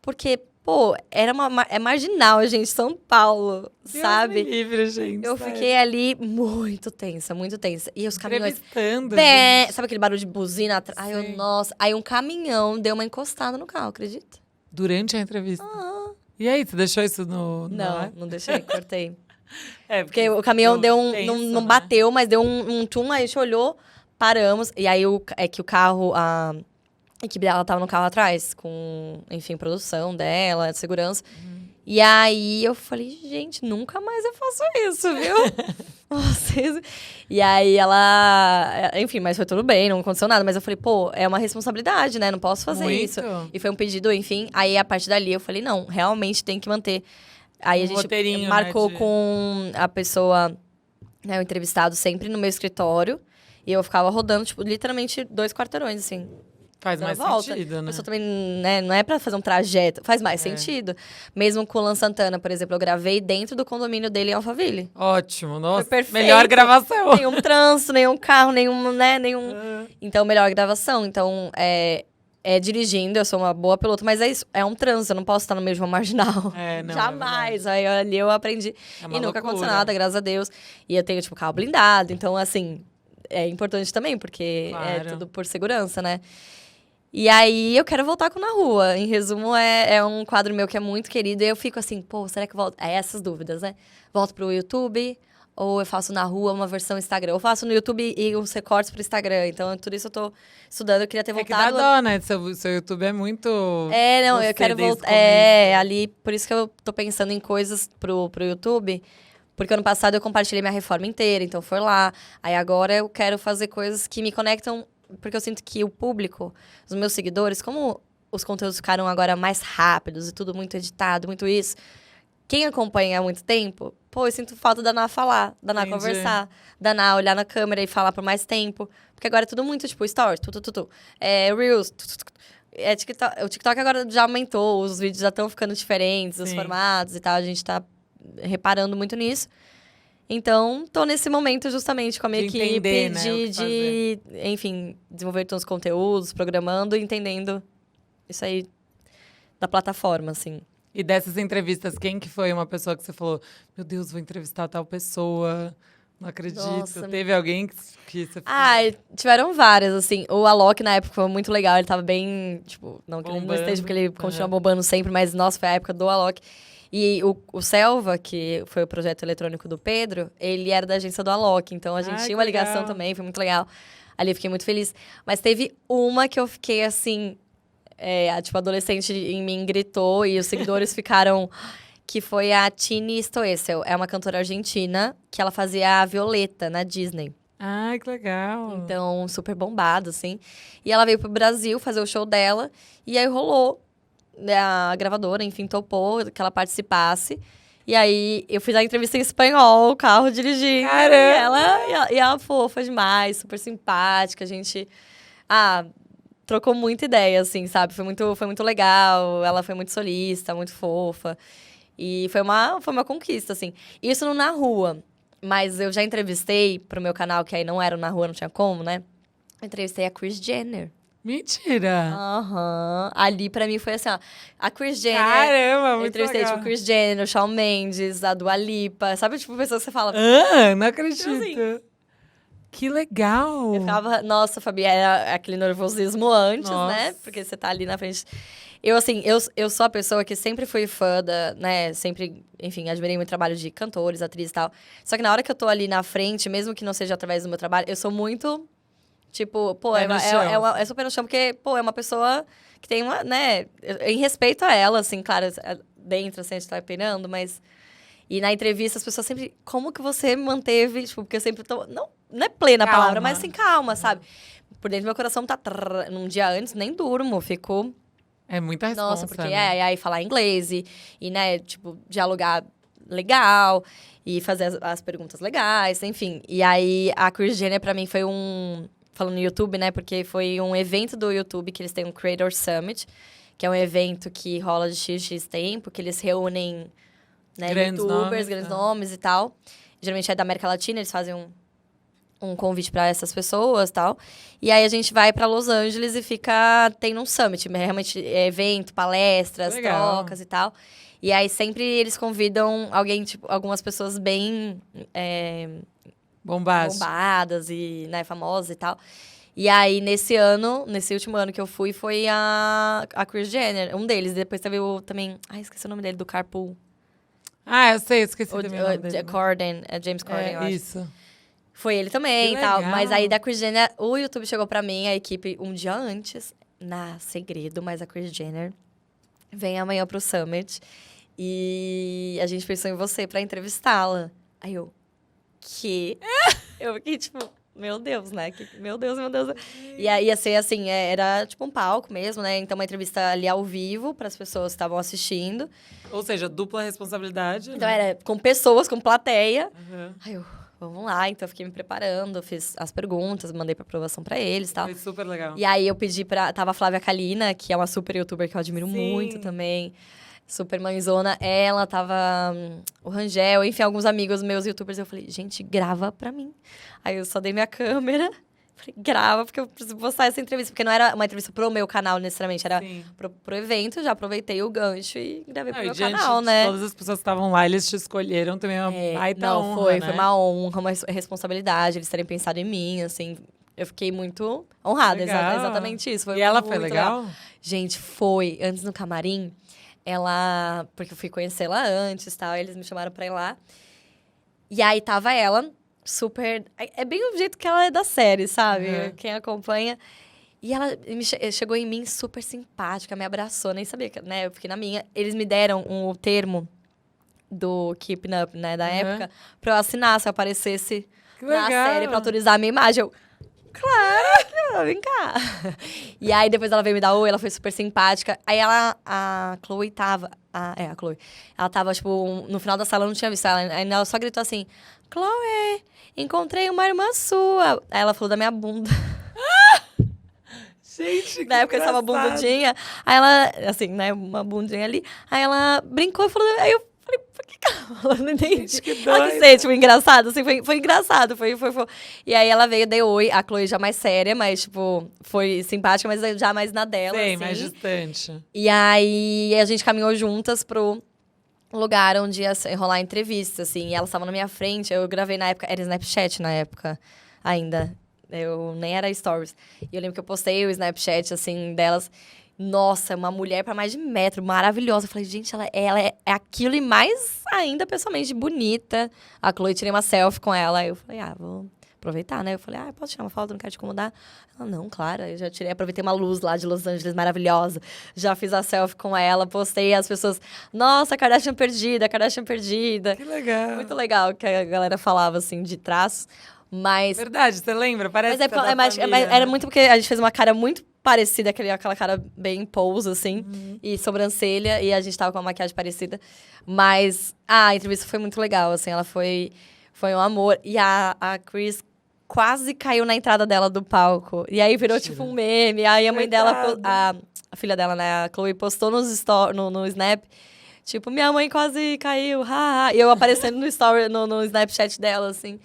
Porque, pô, é marginal, gente, São Paulo, Deus sabe? me livre, gente. Eu sério. fiquei ali muito tensa, muito tensa. E os caminhões... Entrevistando. Bé, gente. sabe aquele barulho de buzina atrás? Ai, Sim. nossa. Aí um caminhão deu uma encostada no carro, acredita? Durante a entrevista. Ah. E aí, você deixou isso no Não, ar? não deixei, cortei. É, Porque o caminhão deu tenso, não né? bateu, mas deu um tchum, aí a gente olhou, paramos. E aí é que o carro, a equipe dela tava no carro atrás, com, enfim, produção dela, de segurança. E aí eu falei, gente, nunca mais eu faço isso, viu? Vocês... E aí ela... Enfim, mas foi tudo bem, não aconteceu nada. Mas eu falei, pô, é uma responsabilidade, né? Não posso fazer Muito. isso. E foi um pedido, enfim. Aí, a partir dali, eu falei, não, realmente tem que manter. Aí, a gente roteirinho, marcou né, de- com a pessoa, né, o entrevistado, sempre no meu escritório. E eu ficava rodando, tipo, literalmente 2 quarteirões, assim. Faz dando mais volta. sentido, A né? pessoa também, né, não é pra fazer um trajeto. Faz mais sentido. Mesmo com o Luan Santana, por exemplo, eu gravei dentro do condomínio dele em Alphaville. Ótimo, nossa. perfeito. Melhor gravação. Nenhum trânsito, nenhum carro, nenhum. Ah. Então, melhor gravação. Então, dirigindo, eu sou uma boa piloto, mas é isso, é um trânsito, eu não posso estar no mesmo marginal. É, não, Jamais. Aí ali eu aprendi. É uma E nunca aconteceu loucura. nada, graças a Deus. E eu tenho, tipo, carro blindado. Então, assim, é importante também, porque é Claro. tudo por segurança, né? E aí, eu quero voltar com Na Rua. Em resumo, é um quadro meu que é muito querido. E eu fico assim, pô, será que eu volto? É essas dúvidas, né? Volto pro YouTube, ou eu faço Na Rua uma versão Instagram. Eu faço no YouTube e os recortes pro Instagram. Então, tudo isso eu tô estudando. Eu queria ter É que dá voltado... dó, né? Seu YouTube é muito... Não, você eu quero desde o voltar. começo. Ali, por isso que eu tô pensando em coisas pro YouTube. Porque ano passado eu compartilhei minha reforma inteira, então foi lá. Aí agora eu quero fazer coisas que me conectam, porque eu sinto que o público, os meus seguidores, como os conteúdos ficaram agora mais rápidos e tudo muito editado, muito isso. Quem acompanha há muito tempo, pô, eu sinto falta da Ná falar, da Ná Entendi. conversar, da Ná olhar na câmera e falar por mais tempo. Porque agora é tudo muito, tipo, stories, Reels, TikTok. O TikTok agora já aumentou, os vídeos já estão ficando diferentes, os Sim. formatos e tal, a gente tá reparando muito nisso. Então, tô nesse momento justamente com a minha De equipe entender, né, o que de, enfim, desenvolver todos os conteúdos, programando e entendendo isso aí da plataforma, assim. E dessas entrevistas, quem que foi uma pessoa que você falou, meu Deus, vou entrevistar tal pessoa, não acredito. Nossa. Teve alguém que você... Tiveram várias, assim. O Alok, na época, foi muito legal. Ele tava bem, tipo... Não que ele não Bombando. esteja, porque ele continua Aham. bombando sempre. Mas, nossa, foi a época do Alok. E o Selva, que foi o projeto eletrônico do Pedro, ele era da agência do Alok. Então, a gente Ai, tinha uma que legal. ligação também. Foi muito legal. Ali, eu fiquei muito feliz. Mas teve uma que eu fiquei, assim... a adolescente em mim gritou e os seguidores ficaram... Que foi a Tini Stoessel. É uma cantora argentina que ela fazia a Violeta na Disney. Ai, que legal. Então, super bombado, assim. E ela veio pro Brasil fazer o show dela. E aí rolou. Né, a gravadora, enfim, topou que ela participasse. E aí, eu fiz a entrevista em espanhol, o carro dirigindo. Caramba! E ela fofa demais, super simpática. A gente, trocou muita ideia, assim, sabe? Foi muito legal. Ela foi muito solista, muito fofa. E foi uma conquista, assim. Isso no Na Rua. Mas eu já entrevistei pro meu canal, que aí não era o Na Rua, não tinha como, né? Eu entrevistei a Kris Jenner. Mentira! Aham. Ali, pra mim, foi assim, ó. A Kris Jenner. Caramba, Eu muito entrevistei, legal. tipo, Kris Jenner, o Shawn Mendes, a Dua Lipa. Sabe, tipo, pessoas que você fala... Não acredito. Que legal! Eu ficava... Nossa, Fabi, era aquele nervosismo antes, Nossa. né? Porque você tá ali na frente... Eu, assim, eu sou a pessoa que sempre fui fã da, né? Sempre, enfim, admirei muito o trabalho de cantores, atrizes e tal. Só que na hora que eu tô ali na frente, mesmo que não seja através do meu trabalho, eu sou muito... Tipo, pô, Pé no chão. é super no chão, porque, pô, é uma pessoa que tem uma, né? Em respeito a ela, assim, claro, dentro, assim, a gente tá operando, mas... E na entrevista, as pessoas sempre... Como que você manteve, tipo, porque eu sempre tô... Não é plena a Calma. palavra, mas assim, calma, sabe? Por dentro do meu coração tá... Num dia antes, nem durmo, fico... É muita responsa, Nossa, porque né? aí falar inglês e, né, tipo, dialogar legal e fazer as perguntas legais, enfim. E aí, a Kris Jenner, pra mim, foi falando no YouTube, né? Porque foi um evento do YouTube que eles têm um Creator Summit, que é um evento que rola de XX tempo, que eles reúnem, né, Grandes youtubers, nomes, grandes né? nomes e tal. Geralmente é da América Latina, eles fazem um convite pra essas pessoas e tal. E aí a gente vai pra Los Angeles e fica tendo um summit, realmente é evento, palestras, Legal. trocas e tal. E aí sempre eles convidam alguém, tipo, algumas pessoas bem Bombástico. bombadas e, né, famosas e tal. E aí, nesse último ano que eu fui, foi a Kris Jenner, um deles. Depois teve o também... Ai, esqueci o nome dele, do Carpool. Eu sei, esqueci também o nome dele. Corden, James Corden, eu acho. Isso. Foi ele também Que e tal. legal. Mas aí da Kris Jenner, o YouTube chegou pra mim, a equipe, um dia antes, segredo, mas a Kris Jenner vem amanhã pro Summit. E a gente pensou em você pra entrevistá-la. Aí eu, eu fiquei tipo, meu Deus, né? Meu Deus. E aí ia ser assim, era tipo um palco mesmo, né? Então uma entrevista ali ao vivo pras pessoas que estavam assistindo. Ou seja, dupla responsabilidade. Então né? era com pessoas, com plateia. Uhum. Aí eu, vamos lá. Então eu fiquei me preparando, fiz as perguntas, mandei pra aprovação pra eles e tal. Foi super legal. E aí eu pedi tava a Flávia Kalina, que é uma super youtuber que eu admiro Sim. muito também. Super mãezona. Ela tava o Rangel, enfim, alguns amigos meus youtubers. Eu falei, gente, grava pra mim. Aí eu só dei minha câmera. Falei, grava, porque eu preciso postar essa entrevista. Porque não era uma entrevista pro meu canal, necessariamente. Era Sim. pro evento. Já aproveitei o gancho e gravei pro E meu diante canal, de né? todas as pessoas que estavam lá, eles te escolheram também uma baita não, honra, foi né? uma honra, uma responsabilidade. Eles terem pensado em mim, assim. Eu fiquei muito honrada, Legal. exatamente isso. Foi E ela muito foi legal? Gente, foi. Antes no camarim, porque eu fui conhecê-la antes e tal, eles me chamaram pra ir lá. E aí tava ela, super... É bem o jeito que ela é da série, sabe? Uhum. Quem acompanha. E ela chegou em mim super simpática, me abraçou, nem sabia, né? Eu fiquei na minha. Eles me deram o termo do Keeping Up, né, da Uhum. época, pra eu assinar, se eu aparecesse Que na legal. série, pra autorizar a minha imagem. Eu, claro, vem cá. E aí, depois ela veio me dar oi, ela foi super simpática. Aí a Chloe tava... a Chloe. Ela tava, tipo, no final da sala, eu não tinha visto ela. Aí ela só gritou assim, Chloe, encontrei uma irmã sua. Aí ela falou da minha bunda. Gente, que Na época eu estava engraçado. bundudinha. Aí ela, assim, né, uma bundinha ali. Aí ela brincou e falou... Aí eu falei, por que ela falou? Não entendi. Gente, que Ela doida. quis ser, tipo, engraçado, assim, foi engraçado. Foi. E aí ela veio, deu oi. A Chloe já mais séria, mas, tipo, foi simpática, mas já mais na dela, Sei, assim. mais distante. E aí a gente caminhou juntas pro lugar onde ia rolar a entrevista, assim. E elas estavam na minha frente. Eu gravei na época... Era Snapchat na época, ainda. Eu nem era stories. E eu lembro que eu postei o Snapchat, assim, delas. Nossa, uma mulher pra mais de metro, maravilhosa. Eu falei, gente, ela é aquilo e mais ainda, pessoalmente, bonita. A Chloe, tirei uma selfie com ela. Aí eu falei, vou aproveitar, né? Eu falei, posso tirar uma foto? Não quero te incomodar. Ela, não, claro. Eu já aproveitei uma luz lá de Los Angeles, maravilhosa. Já fiz a selfie com ela, postei. As pessoas, nossa, Kardashian perdida. Que legal. Muito legal que a galera falava, assim, de traços. Mas Verdade, você lembra? Parece Mas que é da família, era né? muito porque a gente fez uma cara muito parecida, aquela cara bem pose, assim, e sobrancelha, e a gente tava com uma maquiagem parecida. Mas a entrevista foi muito legal, assim, ela foi um amor. E a Chris quase caiu na entrada dela do palco. E aí virou Mentira. tipo um meme. Aí a mãe dela, Coitada. a filha dela, né, a Chloe, postou no Snap. Tipo, minha mãe quase caiu, haha. E eu aparecendo no story, no Snapchat dela, assim.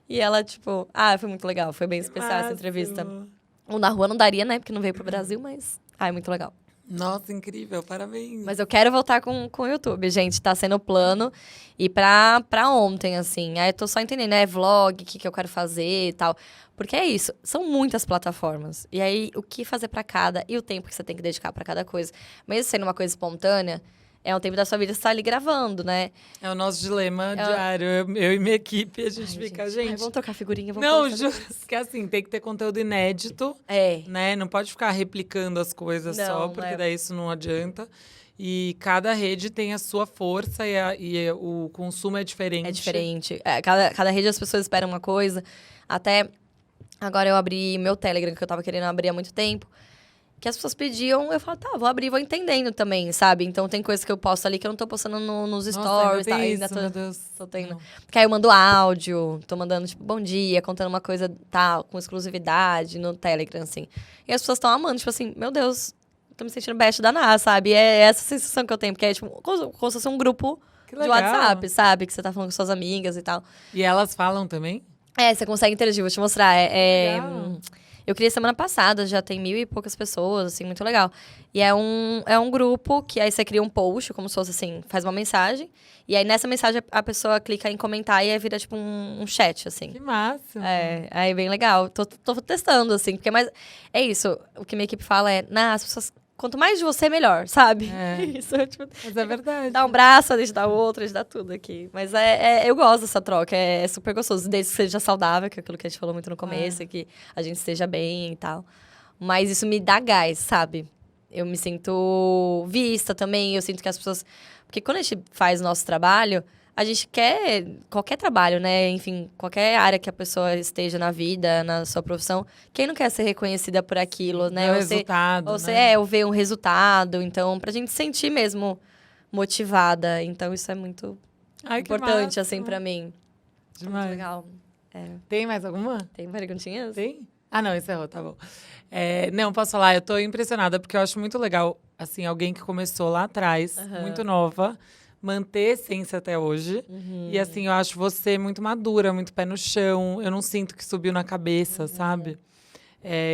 E ela, tipo, foi muito legal. Foi bem especial essa entrevista. Máximo. O Na Rua não daria, né? Porque não veio pro Brasil, mas... é muito legal. Nossa, incrível, parabéns. Mas eu quero voltar com o YouTube, gente. Tá sendo o plano. E pra ontem, assim. Aí eu tô só entendendo, né? Vlog, o que eu quero fazer e tal. Porque é isso. São muitas plataformas. E aí, o que fazer pra cada... E o tempo que você tem que dedicar pra cada coisa. Mesmo sendo uma coisa espontânea... É um tempo da sua vida que você tá ali gravando, né? É o nosso dilema diário. Eu e minha equipe, a gente fica, gente... vamos trocar figurinha, vamos Não, fazer juro que assim, tem que ter conteúdo inédito, É. né? Não pode ficar replicando as coisas Não, só, porque é. daí isso não adianta. E cada rede tem a sua força e o consumo é diferente. É diferente. Cada rede as pessoas esperam uma coisa. Até agora eu abri meu Telegram, que eu tava querendo abrir há muito tempo. Que as pessoas pediam, eu falo, tá, vou abrir, vou entendendo também, sabe? Então tem coisas que eu posto ali que eu não tô postando nos Nossa, stories, tá? ainda Ainda tem isso, meu Deus. tô tendo. Não. Porque aí eu mando áudio, tô mandando, tipo, bom dia, contando uma coisa tal, com exclusividade no Telegram, assim. E as pessoas estão amando, tipo assim, meu Deus, tô me sentindo best da NASA, sabe? E é essa sensação que eu tenho, porque é tipo, como se fosse um grupo Que de legal. WhatsApp, sabe? Que você tá falando com suas amigas e tal. E elas falam também? Você consegue interagir, vou te mostrar. Legal. Eu criei semana passada, já tem 1.000 e poucas pessoas, assim, muito legal. E é um grupo que aí você cria um post, como se fosse assim, faz uma mensagem. E aí nessa mensagem a pessoa clica em comentar e aí vira tipo um chat, assim. Que massa. Aí é bem legal. Tô testando, assim, porque é isso. O que minha equipe fala as pessoas. Quanto mais de você, melhor, sabe? É. Isso, tipo, Mas é verdade. dá um braço, a gente dá o outro, a gente dá tudo aqui. Mas eu gosto dessa troca, é super gostoso. Desde que seja saudável, que é aquilo que a gente falou muito no começo, que a gente esteja bem e tal. Mas isso me dá gás, sabe? Eu me sinto vista também, eu sinto que as pessoas... Porque quando a gente faz o nosso trabalho, a gente quer qualquer trabalho, né? Enfim, qualquer área que a pessoa esteja na vida, na sua profissão. Quem não quer ser reconhecida por aquilo, né? É o Ou resultado, Ou né? ou ver um resultado. Então, pra gente sentir mesmo motivada. Então, isso é muito Ai, que importante, massa. assim, pra mim. Muito Demais. legal. Tem mais alguma? Tem perguntinhas? Tem? Ah, não, encerrou, tá bom. Não, posso falar, eu tô impressionada, porque eu acho muito legal, assim, alguém que começou lá atrás, muito nova, manter a essência até hoje. E, assim, eu acho você muito madura, muito pé no chão. Eu não sinto que subiu na cabeça, sabe?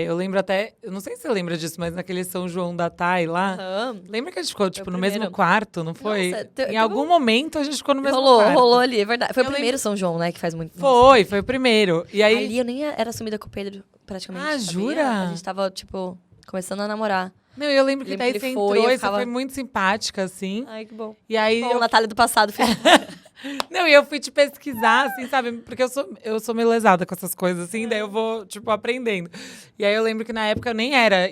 Eu lembro até... Eu não sei se você lembra disso, mas naquele São João da Thay lá... Aham. Lembra que a gente ficou, tipo, o no mesmo primeiro. quarto, não foi? Nossa, Em teve algum momento a gente ficou no mesmo Rolou, quarto. rolou ali, é verdade. Foi Eu o primeiro São João, né? Que faz muito... Foi o primeiro. E aí... Ali eu nem era assumida com o Pedro, praticamente. Ah, sabia? jura? A gente tava, tipo, começando a namorar. Não, eu lembro que Lembro daí que você ele entrou foi, eu e ficava- você foi muito simpática, assim. Ai, que bom. E aí Bom, eu... Natália do passado, filho. Não, e eu fui te pesquisar, assim, sabe? Porque eu sou meio lesada com essas coisas, assim, daí eu vou, tipo, aprendendo. E aí eu lembro que na época eu nem era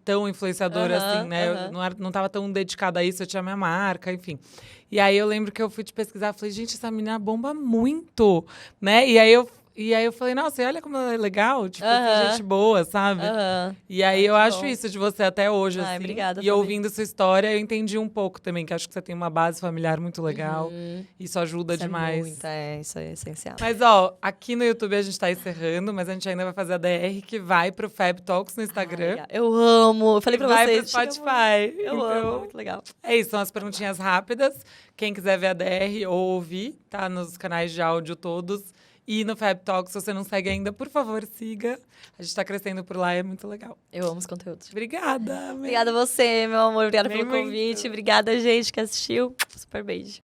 tão influenciadora, assim, né? Eu não tava tão dedicada a isso, eu tinha minha marca, enfim. E aí eu lembro que eu fui te pesquisar, falei, gente, essa menina bomba muito, né? E aí eu falei, nossa, olha como ela é legal, tipo, que gente boa, sabe? E aí eu que acho bom. isso de você até hoje, Ai, assim. obrigada E também. ouvindo sua história, eu entendi um pouco também, que acho que você tem uma base familiar muito legal. Isso ajuda Isso demais. isso é essencial. Mas, ó, aqui no YouTube a gente tá encerrando, mas a gente ainda vai fazer a DR, que vai pro Fab Talks no Instagram. Eu amo. Eu falei e pra vai vocês. pro Spotify. Eu amo, muito legal. É isso, são as perguntinhas rápidas. Quem quiser ver a DR ou ouvir, tá nos canais de áudio todos. E no Fab Talks, se você não segue ainda, por favor, siga. A gente tá crescendo por lá, é muito legal. Eu amo os conteúdos. Obrigada. Obrigada a você, meu amor. Obrigada Amei pelo muito. convite. Obrigada, gente, que assistiu. Super beijo.